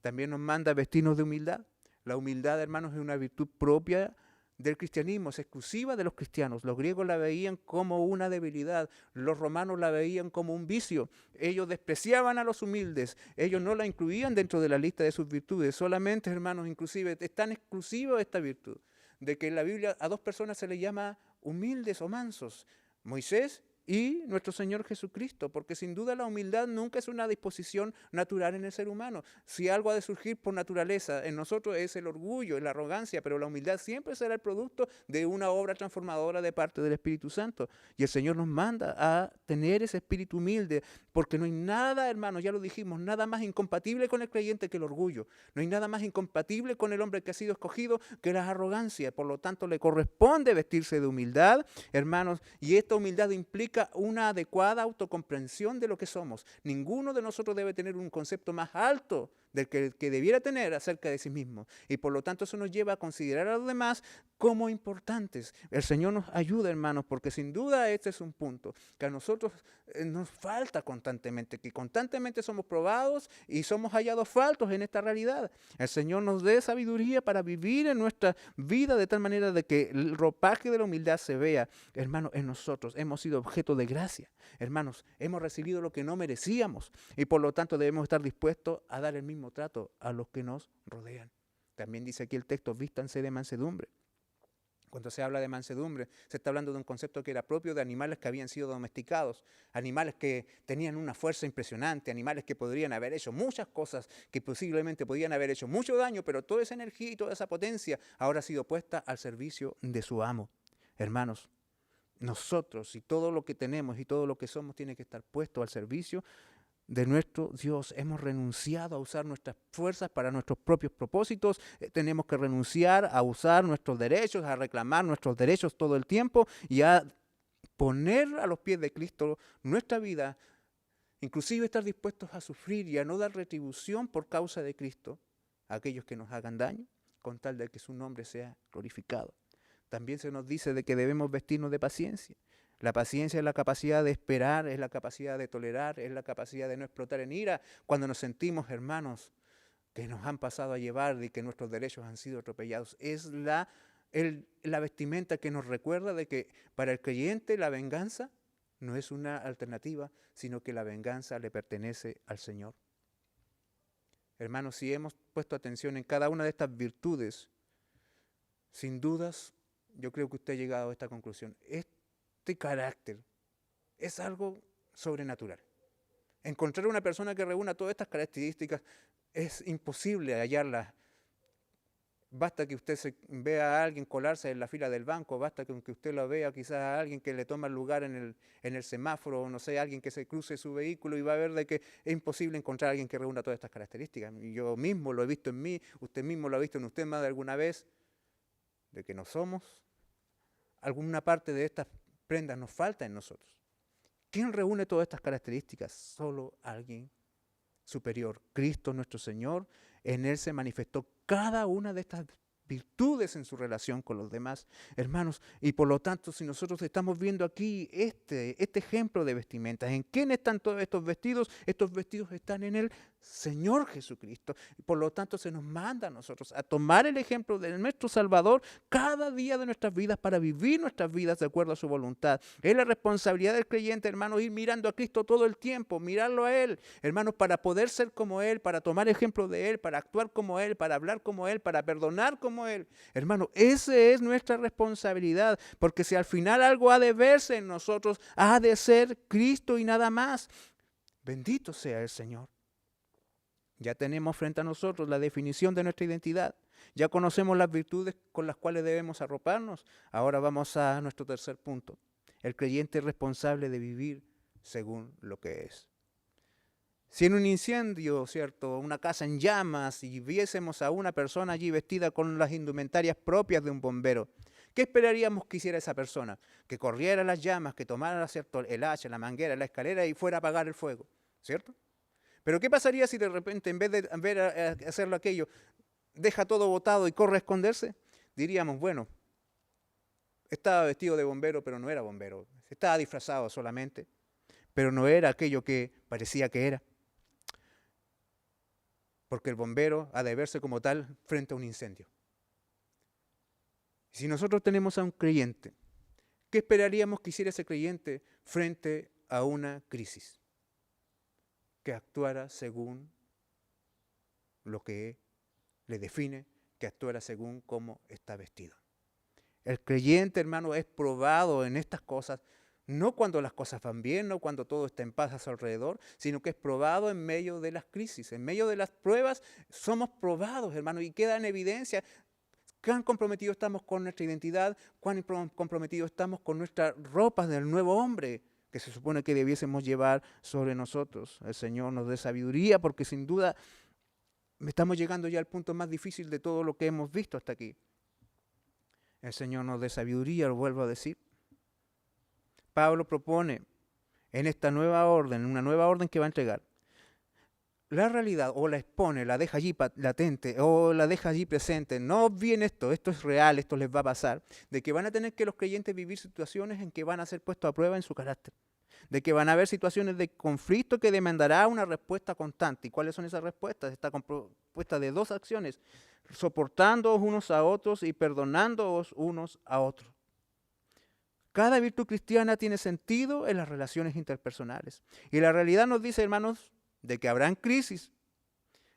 También nos manda vestirnos de humildad. La humildad, hermanos, es una virtud propia del cristianismo, es exclusiva de los cristianos. Los griegos la veían como una debilidad, los romanos la veían como un vicio. Ellos despreciaban a los humildes, ellos no la incluían dentro de la lista de sus virtudes. Solamente, hermanos, inclusive es tan exclusiva esta virtud, de que en la Biblia a dos personas se les llama humildes o mansos, Moisés y nuestro Señor Jesucristo, porque sin duda la humildad nunca es una disposición natural en el ser humano. Si algo ha de surgir por naturaleza en nosotros es el orgullo, es la arrogancia, pero la humildad siempre será el producto de una obra transformadora de parte del Espíritu Santo. Y el Señor nos manda a tener ese espíritu humilde, porque no hay nada, hermanos, ya lo dijimos, nada más incompatible con el creyente que el orgullo. No hay nada más incompatible con el hombre que ha sido escogido que la arrogancia. Por lo tanto, le corresponde vestirse de humildad, hermanos, y esta humildad implica una adecuada autocomprensión de lo que somos. Ninguno de nosotros debe tener un concepto más alto del que debiera tener acerca de sí mismo. Y por lo tanto eso nos lleva a considerar a los demás como importantes. El Señor nos ayuda, hermanos, porque sin duda este es un punto que a nosotros nos falta constantemente, que constantemente somos probados y somos hallados faltos en esta realidad. El Señor nos dé sabiduría para vivir en nuestra vida de tal manera de que el ropaje de la humildad se vea, hermanos, en nosotros. Hemos sido objeto de gracia. Hermanos, hemos recibido lo que no merecíamos y por lo tanto debemos estar dispuestos a dar el mismo trato a los que nos rodean. También dice aquí el texto, vístanse de mansedumbre. Cuando se habla de mansedumbre, se está hablando de un concepto que era propio de animales que habían sido domesticados, animales que tenían una fuerza impresionante, animales que podrían haber hecho muchas cosas, que posiblemente podían haber hecho mucho daño, pero toda esa energía y toda esa potencia ahora ha sido puesta al servicio de su amo. Hermanos, nosotros y todo lo que tenemos y todo lo que somos tiene que estar puesto al servicio de nuestro Dios. Hemos renunciado a usar nuestras fuerzas para nuestros propios propósitos. Tenemos que renunciar a usar nuestros derechos, a reclamar nuestros derechos todo el tiempo y a poner a los pies de Cristo nuestra vida, inclusive estar dispuestos a sufrir y a no dar retribución por causa de Cristo a aquellos que nos hagan daño, con tal de que su nombre sea glorificado. También se nos dice de que debemos vestirnos de paciencia. La paciencia es la capacidad de esperar, es la capacidad de tolerar, es la capacidad de no explotar en ira cuando nos sentimos, hermanos, que nos han pasado a llevar y que nuestros derechos han sido atropellados. Es la vestimenta que nos recuerda de que para el creyente la venganza no es una alternativa, sino que la venganza le pertenece al Señor. Hermanos, si hemos puesto atención en cada una de estas virtudes, sin dudas, yo creo que usted ha llegado a esta conclusión. Este carácter es algo sobrenatural. Encontrar una persona que reúna todas estas características es imposible hallarlas. Basta que usted vea a alguien colarse en la fila del banco, basta que usted lo vea quizás a alguien que le toma el lugar en el semáforo, no sé, alguien que se cruce su vehículo y va a ver de que es imposible encontrar a alguien que reúna todas estas características. Yo mismo lo he visto en mí, usted mismo lo ha visto en usted más de alguna vez, de que no somos. Alguna parte de estas prendas nos falta en nosotros. ¿Quién reúne todas estas características? Solo alguien superior, Cristo nuestro Señor. En Él se manifestó cada una de estas virtudes en su relación con los demás, hermanos. Y por lo tanto, si nosotros estamos viendo aquí este ejemplo de vestimentas, ¿en quién están todos estos vestidos? Estos vestidos están en el Señor Jesucristo. Y por lo tanto, se nos manda a nosotros a tomar el ejemplo de nuestro Salvador cada día de nuestras vidas para vivir nuestras vidas de acuerdo a su voluntad. Es la responsabilidad del creyente, hermanos, ir mirando a Cristo todo el tiempo, mirarlo a Él, hermanos, para poder ser como Él, para tomar ejemplo de Él, para actuar como Él, para hablar como Él, para perdonar como Él. Hermano, esa es nuestra responsabilidad, porque si al final algo ha de verse en nosotros, ha de ser Cristo y nada más. Bendito sea el Señor. Ya tenemos frente a nosotros la definición de nuestra identidad. Ya conocemos las virtudes con las cuales debemos arroparnos. Ahora vamos a nuestro tercer punto. El creyente es responsable de vivir según lo que es. Si en un incendio, ¿cierto?, una casa en llamas y viésemos a una persona allí vestida con las indumentarias propias de un bombero, ¿qué esperaríamos que hiciera esa persona? Que corriera las llamas, que tomara, ¿cierto?, el hacha, la manguera, la escalera y fuera a apagar el fuego, ¿cierto? Pero ¿qué pasaría si de repente, en vez de hacerlo aquello, deja todo botado y corre a esconderse? Diríamos, bueno, estaba vestido de bombero, pero no era bombero. Estaba disfrazado solamente, pero no era aquello que parecía que era. Porque el bombero ha de verse como tal frente a un incendio. Si nosotros tenemos a un creyente, ¿qué esperaríamos que hiciera ese creyente frente a una crisis? Que actuara según lo que le define, que actuara según cómo está vestido. El creyente, hermano, es probado en estas cosas, no cuando las cosas van bien, no cuando todo está en paz a su alrededor, sino que es probado en medio de las crisis, en medio de las pruebas somos probados, hermano, y queda en evidencia cuán comprometidos estamos con nuestra identidad, cuán comprometidos estamos con nuestras ropas del nuevo hombre que se supone que debiésemos llevar sobre nosotros. El Señor nos dé sabiduría, porque sin duda estamos llegando ya al punto más difícil de todo lo que hemos visto hasta aquí. El Señor nos dé sabiduría, lo vuelvo a decir. Pablo propone en esta nueva orden, una nueva orden que va a entregar, la realidad o la expone, la deja allí latente o la deja allí presente. No olviden esto es real, esto les va a pasar, de que van a tener que los creyentes vivir situaciones en que van a ser puestos a prueba en su carácter, de que van a haber situaciones de conflicto que demandará una respuesta constante. ¿Y cuáles son esas respuestas? Está compuesta de dos acciones: soportándoos unos a otros y perdonándoos unos a otros. Cada virtud cristiana tiene sentido en las relaciones interpersonales. Y la realidad nos dice, hermanos, de que habrán crisis,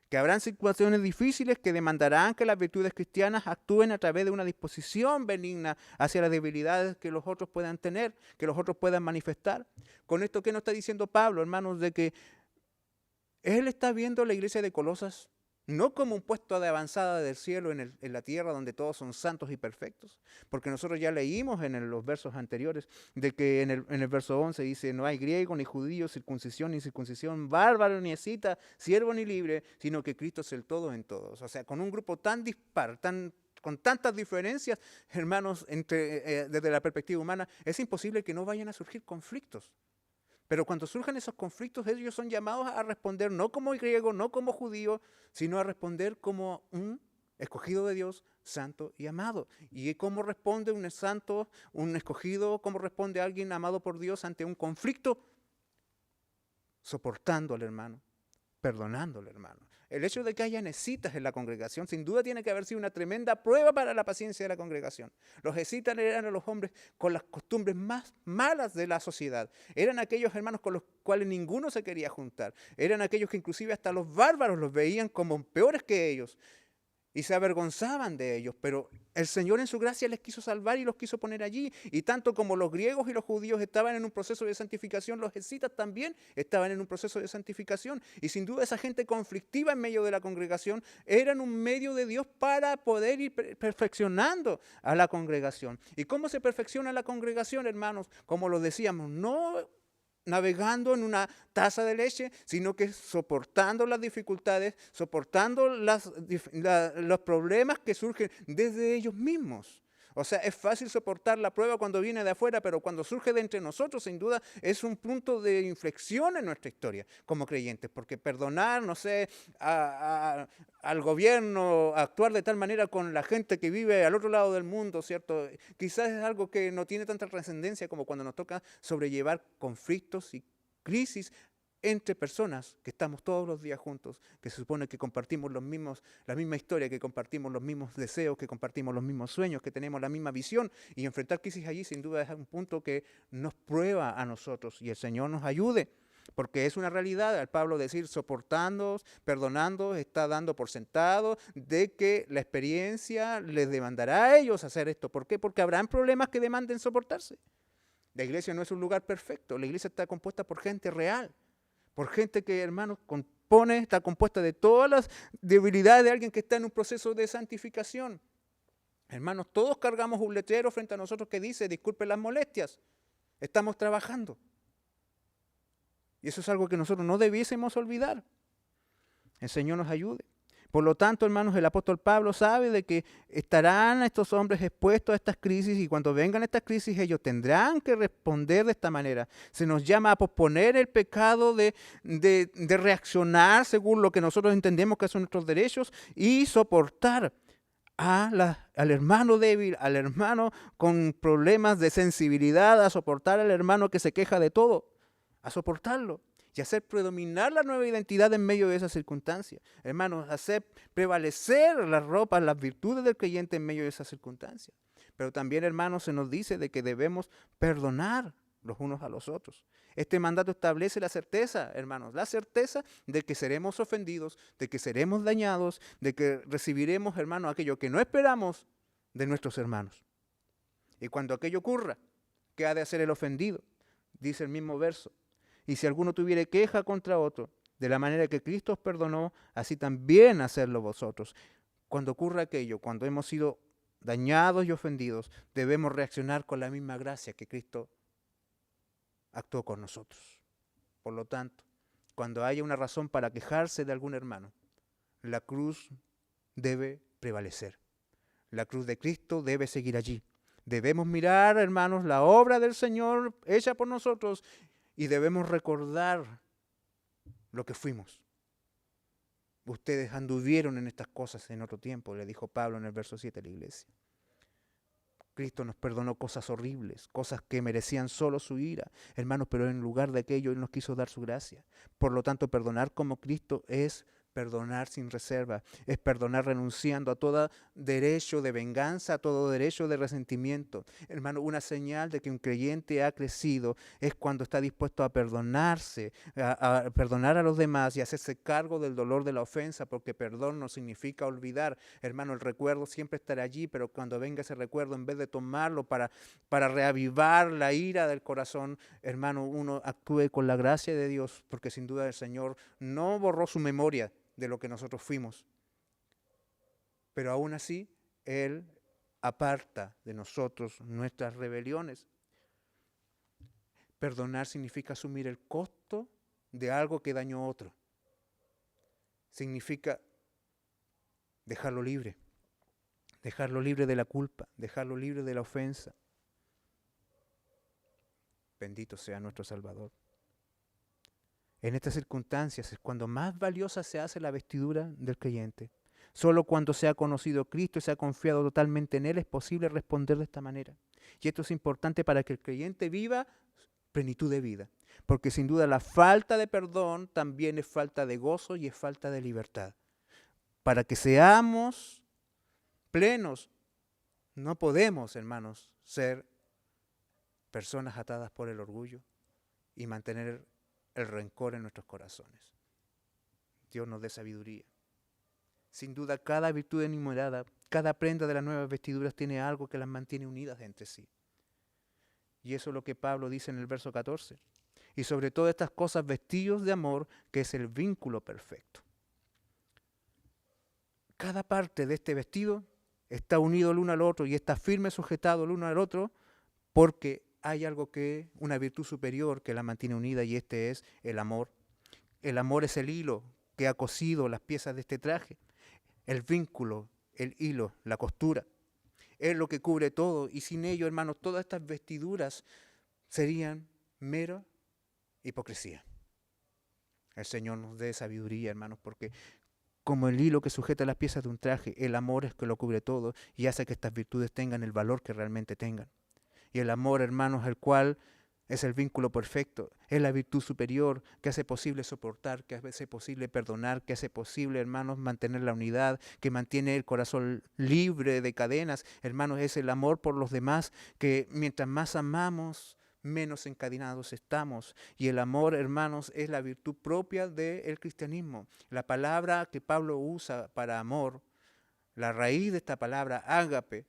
que habrán situaciones difíciles que demandarán que las virtudes cristianas actúen a través de una disposición benigna hacia las debilidades que los otros puedan tener, que los otros puedan manifestar. Con esto, ¿qué nos está diciendo Pablo, hermanos? De que él está viendo la iglesia de Colosas no como un puesto de avanzada del cielo en la tierra donde todos son santos y perfectos, porque nosotros ya leímos en los versos anteriores de que en el verso 11 dice: no hay griego ni judío, circuncisión ni incircuncisión, bárbaro ni escita, siervo ni libre, sino que Cristo es el todo en todos. O sea, con un grupo tan dispar, con tantas diferencias, hermanos, desde la perspectiva humana, es imposible que no vayan a surgir conflictos. Pero cuando surjan esos conflictos, ellos son llamados a responder no como griego, no como judío, sino a responder como un escogido de Dios, santo y amado. ¿Y cómo responde un santo, un escogido, cómo responde alguien amado por Dios ante un conflicto? Soportando al hermano, perdonando al hermano. El hecho de que haya escitas en la congregación, sin duda tiene que haber sido una tremenda prueba para la paciencia de la congregación. Los escitas eran los hombres con las costumbres más malas de la sociedad. Eran aquellos hermanos con los cuales ninguno se quería juntar. Eran aquellos que inclusive hasta los bárbaros los veían como peores que ellos y se avergonzaban de ellos, pero el Señor en su gracia les quiso salvar y los quiso poner allí. Y tanto como los griegos y los judíos estaban en un proceso de santificación, los escitas también estaban en un proceso de santificación. Y sin duda esa gente conflictiva en medio de la congregación eran un medio de Dios para poder ir perfeccionando a la congregación. ¿Y cómo se perfecciona la congregación, hermanos? Como lo decíamos, no navegando en una taza de leche, sino que soportando las dificultades, soportando los problemas que surgen desde ellos mismos. O sea, es fácil soportar la prueba cuando viene de afuera, pero cuando surge de entre nosotros, sin duda, es un punto de inflexión en nuestra historia como creyentes, porque perdonar, no sé, al gobierno, actuar de tal manera con la gente que vive al otro lado del mundo, ¿cierto? Quizás es algo que no tiene tanta trascendencia como cuando nos toca sobrellevar conflictos y crisis entre personas que estamos todos los días juntos, que se supone que compartimos la misma historia, que compartimos los mismos deseos, que compartimos los mismos sueños, que tenemos la misma visión, y enfrentar crisis allí sin duda es un punto que nos prueba a nosotros, y el Señor nos ayude, porque es una realidad. Al Pablo decir soportando, perdonando, está dando por sentado de que la experiencia les demandará a ellos hacer esto. ¿Por qué? Porque habrán problemas que demanden soportarse. La iglesia no es un lugar perfecto, la iglesia está compuesta por gente real, por gente que, hermanos, está compuesta de todas las debilidades de alguien que está en un proceso de santificación. Hermanos, todos cargamos un letrero frente a nosotros que dice, disculpen las molestias, estamos trabajando. Y eso es algo que nosotros no debiésemos olvidar. El Señor nos ayude. Por lo tanto, hermanos, el apóstol Pablo sabe de que estarán estos hombres expuestos a estas crisis, y cuando vengan estas crisis ellos tendrán que responder de esta manera. Se nos llama a posponer el pecado de reaccionar según lo que nosotros entendemos que son nuestros derechos y soportar al hermano débil, al hermano con problemas de sensibilidad, a soportar al hermano que se queja de todo, a soportarlo. Y hacer predominar la nueva identidad en medio de esas circunstancias. Hermanos, hacer prevalecer las ropas, las virtudes del creyente en medio de esas circunstancias. Pero también, hermanos, se nos dice de que debemos perdonar los unos a los otros. Este mandato establece la certeza, hermanos, la certeza de que seremos ofendidos, de que seremos dañados, de que recibiremos, hermanos, aquello que no esperamos de nuestros hermanos. Y cuando aquello ocurra, ¿qué ha de hacer el ofendido? Dice el mismo verso. Y si alguno tuviere queja contra otro, de la manera que Cristo os perdonó, así también hacedlo vosotros. Cuando ocurra aquello, cuando hemos sido dañados y ofendidos, debemos reaccionar con la misma gracia que Cristo actuó con nosotros. Por lo tanto, cuando haya una razón para quejarse de algún hermano, la cruz debe prevalecer. La cruz de Cristo debe seguir allí. Debemos mirar, hermanos, la obra del Señor hecha por nosotros, y debemos recordar lo que fuimos. Ustedes anduvieron en estas cosas en otro tiempo, le dijo Pablo en el verso 7 a la iglesia. Cristo nos perdonó cosas horribles, cosas que merecían solo su ira, hermanos, pero en lugar de aquello Él nos quiso dar su gracia. Por lo tanto, perdonar como Cristo es perdonar sin reserva, es perdonar renunciando a todo derecho de venganza, a todo derecho de resentimiento. Hermano, una señal de que un creyente ha crecido es cuando está dispuesto a perdonarse, a perdonar a los demás y hacerse cargo del dolor de la ofensa, porque perdón no significa olvidar. Hermano, el recuerdo siempre estará allí, pero cuando venga ese recuerdo, en vez de tomarlo para reavivar la ira del corazón, hermano, uno actúe con la gracia de Dios, porque sin duda el Señor no borró su memoria de lo que nosotros fuimos. Pero aún así, Él aparta de nosotros nuestras rebeliones. Perdonar significa asumir el costo de algo que dañó a otro. Significa dejarlo libre de la culpa, dejarlo libre de la ofensa. Bendito sea nuestro Salvador. En estas circunstancias es cuando más valiosa se hace la vestidura del creyente. Solo cuando se ha conocido a Cristo y se ha confiado totalmente en Él es posible responder de esta manera. Y esto es importante para que el creyente viva plenitud de vida. Porque sin duda la falta de perdón también es falta de gozo y es falta de libertad. Para que seamos plenos, no podemos, hermanos, ser personas atadas por el orgullo y mantener el rencor en nuestros corazones. Dios nos dé sabiduría. Sin duda, cada virtud enumerada, cada prenda de las nuevas vestiduras tiene algo que las mantiene unidas entre sí. Y eso es lo que Pablo dice en el verso 14. Y sobre todas estas cosas, vestidos de amor, que es el vínculo perfecto. Cada parte de este vestido está unido el uno al otro y está firme sujetado el uno al otro, porque hay algo una virtud superior que la mantiene unida, y este es el amor. El amor es el hilo que ha cosido las piezas de este traje. El vínculo, el hilo, la costura. es lo que cubre todo, y sin ello, hermanos, todas estas vestiduras serían mera hipocresía. El Señor nos dé sabiduría, hermanos, porque como el hilo que sujeta las piezas de un traje, el amor es que lo cubre todo y hace que estas virtudes tengan el valor que realmente tengan. Y el amor, hermanos, el cual es el vínculo perfecto, es la virtud superior que hace posible soportar, que hace posible perdonar, que hace posible, hermanos, mantener la unidad, que mantiene el corazón libre de cadenas. Hermanos, es el amor por los demás, que mientras más amamos, menos encadenados estamos. Y el amor, hermanos, es la virtud propia del cristianismo. La palabra que Pablo usa para amor, la raíz de esta palabra, ágape,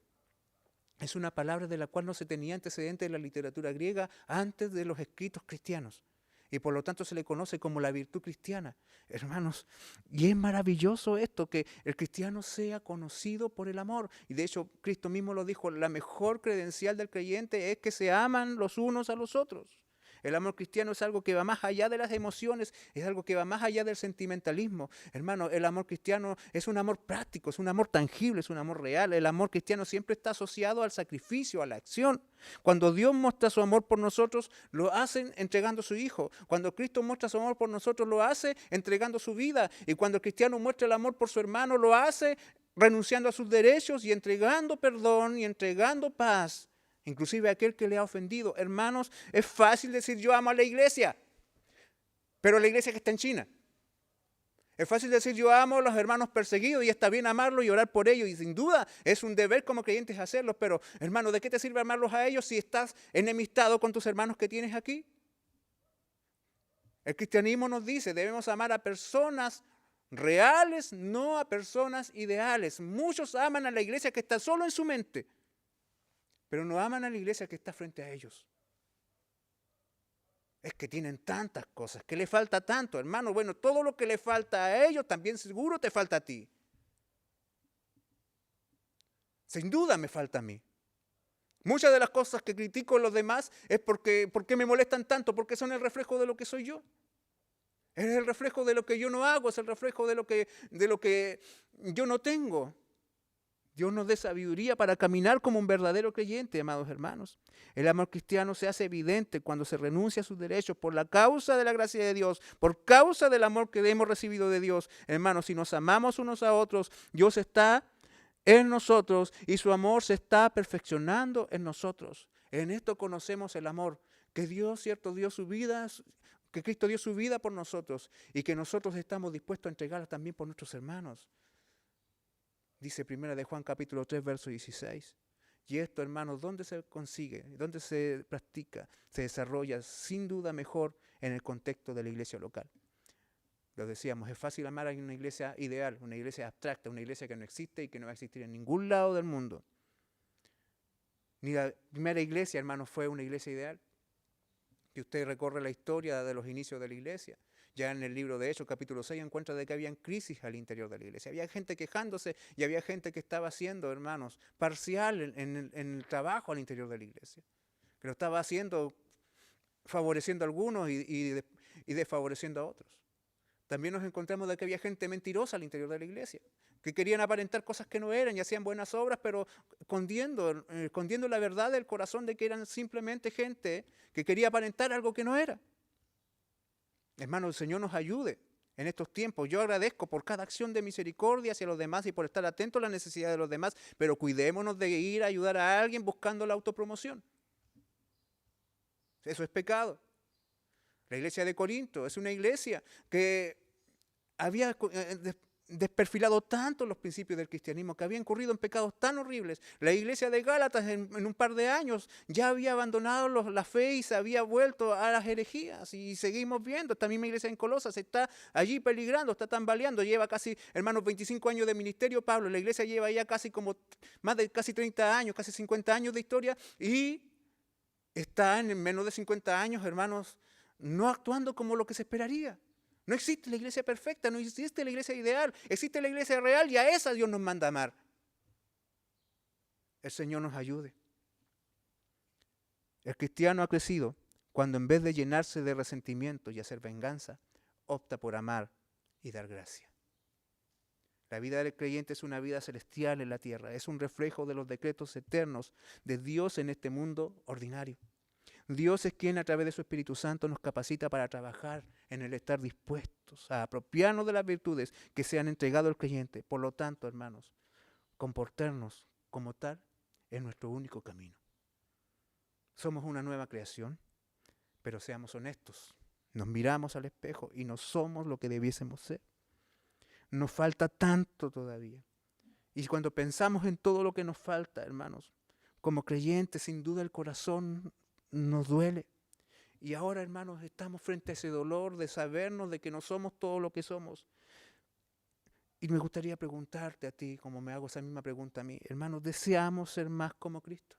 es una palabra de la cual no se tenía antecedente en la literatura griega antes de los escritos cristianos. Y por lo tanto se le conoce como la virtud cristiana. Hermanos, y es maravilloso esto, que el cristiano sea conocido por el amor. Y de hecho, Cristo mismo lo dijo, la mejor credencial del creyente es que se aman los unos a los otros. El amor cristiano es algo que va más allá de las emociones, es algo que va más allá del sentimentalismo. Hermano, el amor cristiano es un amor práctico, es un amor tangible, es un amor real. El amor cristiano siempre está asociado al sacrificio, a la acción. Cuando Dios muestra su amor por nosotros, lo hace entregando a su Hijo. Cuando Cristo muestra su amor por nosotros, lo hace entregando su vida. Y cuando el cristiano muestra el amor por su hermano, lo hace renunciando a sus derechos y entregando perdón y entregando paz. Inclusive a aquel que le ha ofendido. Hermanos, es fácil decir yo amo a la iglesia, pero la iglesia que está en China. Es fácil decir yo amo a los hermanos perseguidos y está bien amarlos y orar por ellos. Y sin duda es un deber como creyentes hacerlos, pero hermano, ¿de qué te sirve amarlos a ellos si estás enemistado con tus hermanos que tienes aquí? El cristianismo nos dice, debemos amar a personas reales, no a personas ideales. Muchos aman a la iglesia que está solo en su mente, pero no aman a la iglesia que está frente a ellos. Es que tienen tantas cosas, que le falta tanto, hermano. Bueno, todo lo que le falta a ellos también seguro te falta a ti. Sin duda me falta a mí. Muchas de las cosas que critico en los demás es porque me molestan tanto, porque son el reflejo de lo que soy yo. Es el reflejo de lo que yo no hago, es el reflejo de lo que yo no tengo. Dios nos dé sabiduría para caminar como un verdadero creyente, amados hermanos. El amor cristiano se hace evidente cuando se renuncia a sus derechos por la causa de la gracia de Dios, por causa del amor que hemos recibido de Dios. Hermanos, si nos amamos unos a otros, Dios está en nosotros y su amor se está perfeccionando en nosotros. En esto conocemos el amor, que Dios, cierto, dio su vida, que Cristo dio su vida por nosotros y que nosotros estamos dispuestos a entregarla también por nuestros hermanos. Dice 1 de Juan capítulo 3, verso 16. Y esto, hermanos, ¿dónde se consigue? ¿Dónde se practica? Se desarrolla sin duda mejor en el contexto de la iglesia local. Lo decíamos, es fácil amar a una iglesia ideal, una iglesia abstracta, una iglesia que no existe y que no va a existir en ningún lado del mundo. Ni la primera iglesia, hermanos, fue una iglesia ideal. Que usted recorre la historia de los inicios de la iglesia. Ya en el libro de Hechos, capítulo 6, encuentra de que habían crisis al interior de la iglesia. Había gente quejándose y había gente que estaba haciendo, hermanos, parcial en el trabajo al interior de la iglesia. Que lo estaba haciendo favoreciendo a algunos y desfavoreciendo a otros. También nos encontramos de que había gente mentirosa al interior de la iglesia, que querían aparentar cosas que no eran y hacían buenas obras, pero escondiendo la verdad del corazón de que eran simplemente gente que quería aparentar algo que no era. Hermanos, el Señor nos ayude en estos tiempos. Yo agradezco por cada acción de misericordia hacia los demás y por estar atentos a las necesidades de los demás, pero cuidémonos de ir a ayudar a alguien buscando la autopromoción. Eso es pecado. La iglesia de Corinto es una iglesia que había desperfilado tanto los principios del cristianismo, que había incurrido en pecados tan horribles. La iglesia de Gálatas en un par de años ya había abandonado la fe y se había vuelto a las herejías. Y seguimos viendo, esta misma iglesia en Colosas está allí peligrando, está tambaleando. Lleva casi, hermanos, 25 años de ministerio Pablo. La iglesia lleva ya más de casi 30 años, casi 50 años de historia y está en menos de 50 años, hermanos, no actuando como lo que se esperaría. No existe la iglesia perfecta, no existe la iglesia ideal, existe la iglesia real y a esa Dios nos manda amar. El Señor nos ayude. El cristiano ha crecido cuando en vez de llenarse de resentimiento y hacer venganza, opta por amar y dar gracia. La vida del creyente es una vida celestial en la tierra, es un reflejo de los decretos eternos de Dios en este mundo ordinario. Dios es quien a través de su Espíritu Santo nos capacita para trabajar en el estar dispuestos a apropiarnos de las virtudes que se han entregado al creyente. Por lo tanto, hermanos, comportarnos como tal es nuestro único camino. Somos una nueva creación, pero seamos honestos. Nos miramos al espejo y no somos lo que debiésemos ser. Nos falta tanto todavía. Y cuando pensamos en todo lo que nos falta, hermanos, como creyentes, sin duda el corazón nos duele. Y ahora, hermanos, estamos frente a ese dolor de sabernos de que no somos todo lo que somos. Y me gustaría preguntarte a ti, como me hago esa misma pregunta a mí, hermanos, ¿deseamos ser más como Cristo?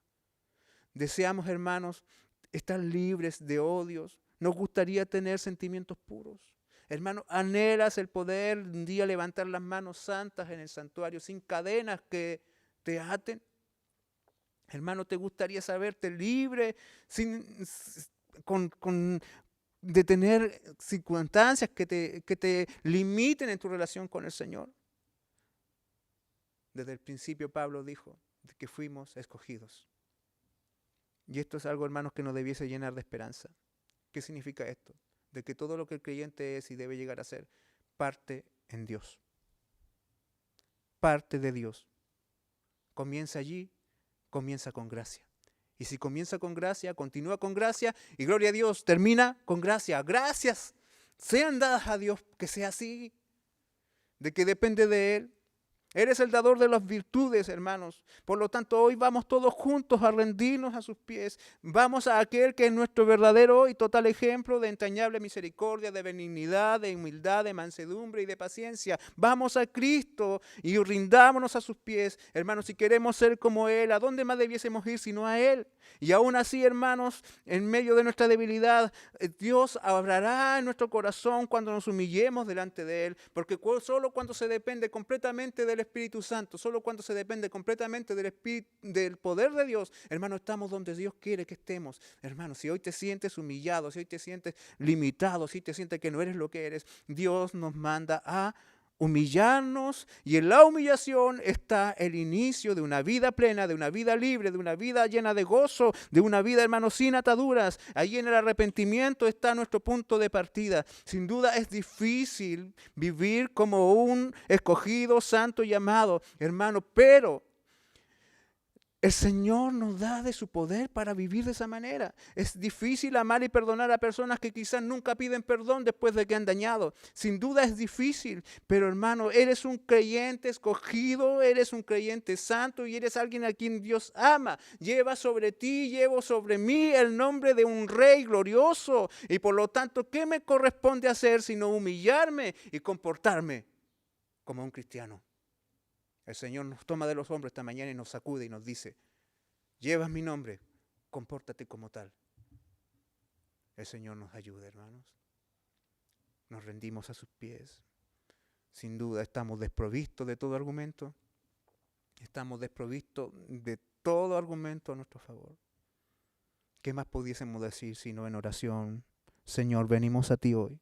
¿Deseamos, hermanos, estar libres de odios? ¿Nos gustaría tener sentimientos puros? Hermano, ¿anhelas el poder un día levantar las manos santas en el santuario sin cadenas que te aten? Hermano, ¿te gustaría saberte libre de tener circunstancias que te limiten en tu relación con el Señor? Desde el principio Pablo dijo que fuimos escogidos. Y esto es algo, hermanos, que nos debiese llenar de esperanza. ¿Qué significa esto? De que todo lo que el creyente es y debe llegar a ser parte en Dios. Parte de Dios. Comienza allí, comienza con gracia. Y si comienza con gracia, continúa con gracia y gloria a Dios, termina con gracia. Gracias sean dadas a Dios que sea así, de que depende de Él. Eres el dador de las virtudes, hermanos. Por lo tanto, hoy vamos todos juntos a rendirnos a sus pies. Vamos a aquel que es nuestro verdadero y total ejemplo de entrañable misericordia, de benignidad, de humildad, de mansedumbre y de paciencia. Vamos a Cristo y rindámonos a sus pies. Hermanos, si queremos ser como Él, ¿a dónde más debiésemos ir sino a Él? Y aún así, hermanos, en medio de nuestra debilidad, Dios obrará en nuestro corazón cuando nos humillemos delante de Él. Porque solo cuando se depende completamente del Espíritu Santo, solo cuando se depende completamente del poder de Dios, hermano, estamos donde Dios quiere que estemos. Hermano, si hoy te sientes humillado, si hoy te sientes limitado, si te sientes que no eres lo que eres, Dios nos manda a humillarnos, y en la humillación está el inicio de una vida plena, de una vida libre, de una vida llena de gozo, de una vida, hermanos, sin ataduras. Ahí en el arrepentimiento está nuestro punto de partida. Sin duda es difícil vivir como un escogido, santo y amado, hermano, pero el Señor nos da de su poder para vivir de esa manera. Es difícil amar y perdonar a personas que quizás nunca piden perdón después de que han dañado. Sin duda es difícil, pero hermano, eres un creyente escogido, eres un creyente santo y eres alguien a quien Dios ama. Lleva sobre ti, llevo sobre mí el nombre de un rey glorioso. Y por lo tanto, ¿qué me corresponde hacer sino humillarme y comportarme como un cristiano? El Señor nos toma de los hombros esta mañana y nos sacude y nos dice: llevas mi nombre, compórtate como tal. El Señor nos ayuda, hermanos. Nos rendimos a sus pies. Sin duda estamos desprovistos de todo argumento. Estamos desprovistos de todo argumento a nuestro favor. ¿Qué más pudiésemos decir sino en oración? Señor, venimos a ti hoy,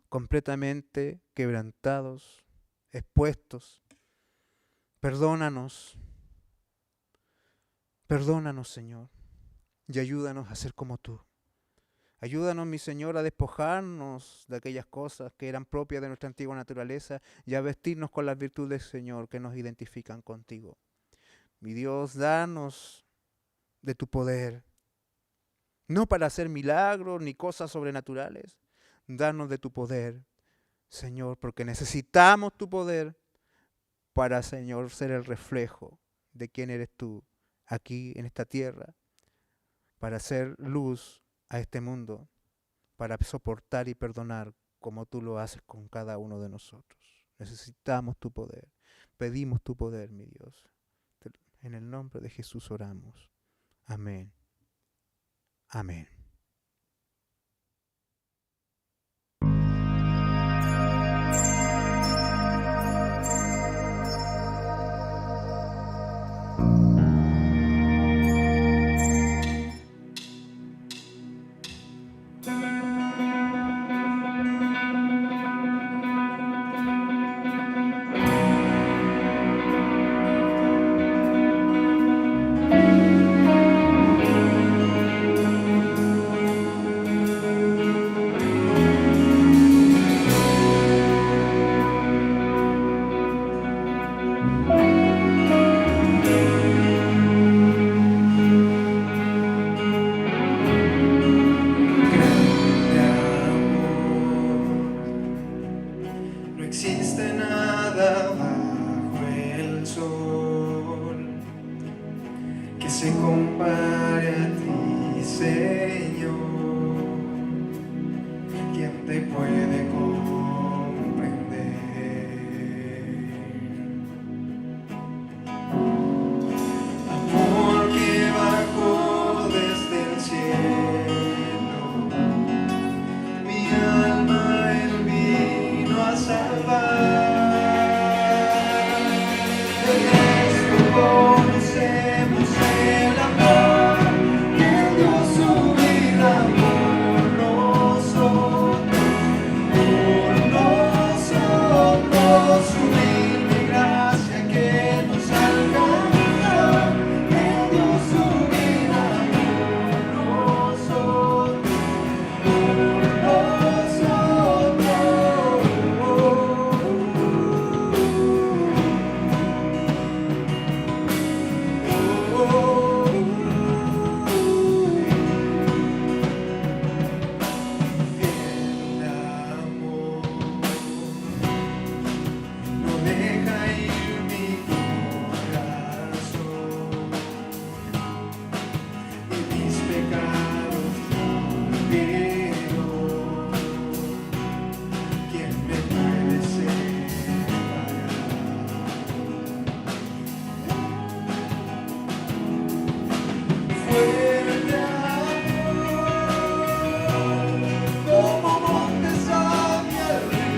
completamente quebrantados, expuestos. Perdónanos, Señor, y ayúdanos a ser como tú. Ayúdanos, mi Señor, a despojarnos de aquellas cosas que eran propias de nuestra antigua naturaleza y a vestirnos con las virtudes, Señor, que nos identifican contigo. Mi Dios, danos de tu poder, no para hacer milagros ni cosas sobrenaturales. Danos de tu poder, Señor, porque necesitamos tu poder para, Señor, ser el reflejo de quién eres tú aquí en esta tierra, para hacer luz a este mundo, para soportar y perdonar como tú lo haces con cada uno de nosotros. Necesitamos tu poder, pedimos tu poder, mi Dios. En el nombre de Jesús oramos. Amén. Amén. existe nada bajo el sol que se compare a ti, Señor. ¿Quién te puede comprender? Amor que bajó desde el cielo, mi alma Él vino a salvar. En esto conocemos el amor que dio su vida por nosotros, su divina gracia que nos alcanzó. Él dio su vida por nosotros, El amor no deja ir mi corazón y mis pecados olvido. ¿Quién me puede separar? Fuerte amor, como montes a mi alrededor,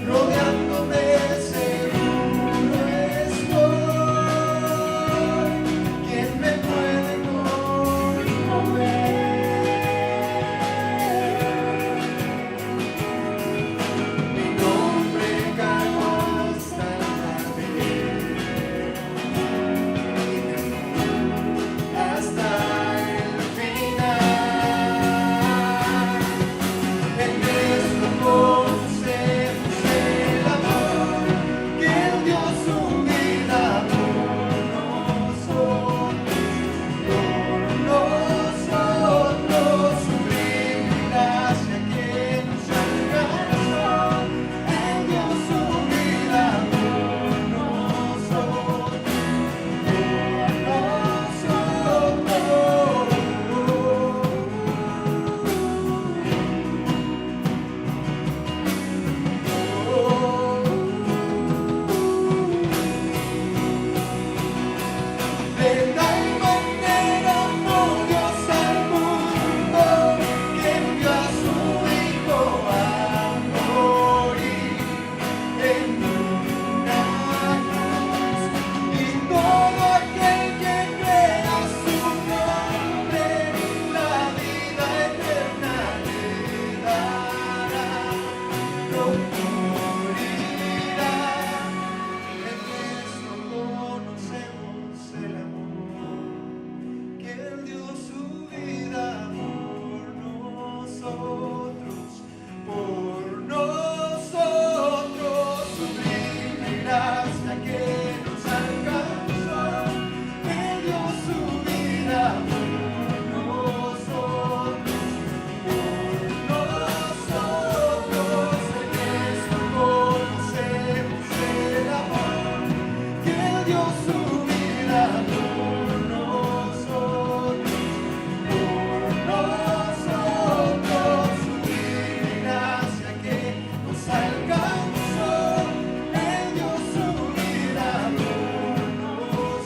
rodeándome seguro estoy. ¿Quién me puede conmover? Mi nombre cargó hasta el madero, hasta el final. En esto conocemos el amor que Él dio su vida por nosotros, su divina gracia que nos alcanzó. Él dio su vida por nosotros, de tal manera amó Dios al mundo que envió a su Hijo a morir en una cruz, y todo aquel que crea su nombre la vida eterna le dará, no morirá. En esto conocemos el amor que Él dio su vida por nosotros, su divina gracia que nos alcanzó. Él dio su vida por nosotros, en esto conocemos el amor que Él dio su vida por nosotros, su divina gracia que nos alcanzó. Él dio su vida por nosotros,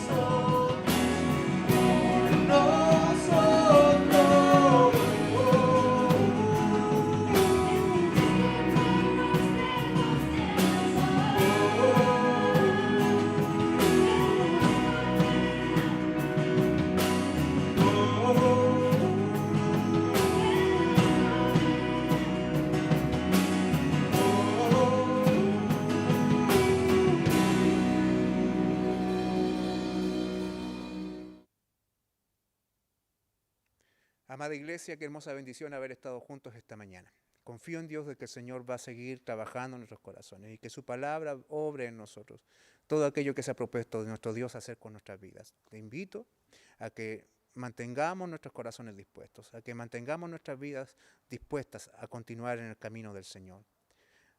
Amada Iglesia, qué hermosa bendición haber estado juntos esta mañana. Confío en Dios de que el Señor va a seguir trabajando en nuestros corazones y que su palabra obre en nosotros todo aquello que se ha propuesto de nuestro Dios hacer con nuestras vidas. Te invito a que mantengamos nuestros corazones dispuestos, a que mantengamos nuestras vidas dispuestas a continuar en el camino del Señor,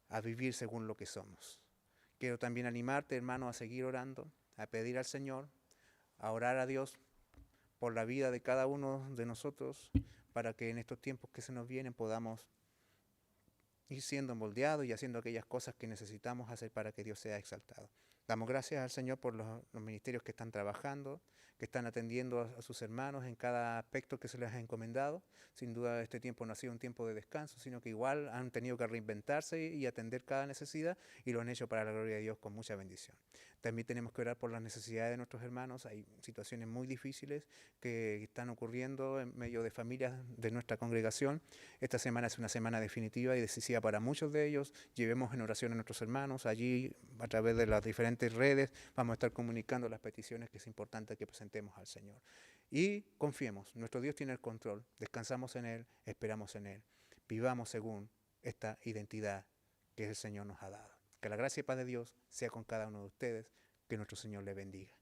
a vivir según lo que somos. Quiero también animarte, hermano, a seguir orando, a pedir al Señor, a orar a Dios por la vida de cada uno de nosotros, para que en estos tiempos que se nos vienen podamos ir siendo moldeados y haciendo aquellas cosas que necesitamos hacer para que Dios sea exaltado. Damos gracias al Señor por los ministerios que están trabajando, que están atendiendo a sus hermanos en cada aspecto que se les ha encomendado. Sin duda este tiempo no ha sido un tiempo de descanso, sino que igual han tenido que reinventarse y atender cada necesidad, y lo han hecho para la gloria de Dios con mucha bendición. También tenemos que orar por las necesidades de nuestros hermanos. Hay situaciones muy difíciles que están ocurriendo en medio de familias de nuestra congregación. Esta semana es una semana definitiva y decisiva para muchos de ellos. Llevemos en oración a nuestros hermanos. Allí, a través de las diferentes redes, vamos a estar comunicando las peticiones que es importante que presentemos al Señor. Y confiemos, nuestro Dios tiene el control, descansamos en Él, esperamos en Él. Vivamos según esta identidad que el Señor nos ha dado. Que la gracia y paz de Dios sea con cada uno de ustedes, que nuestro Señor le bendiga.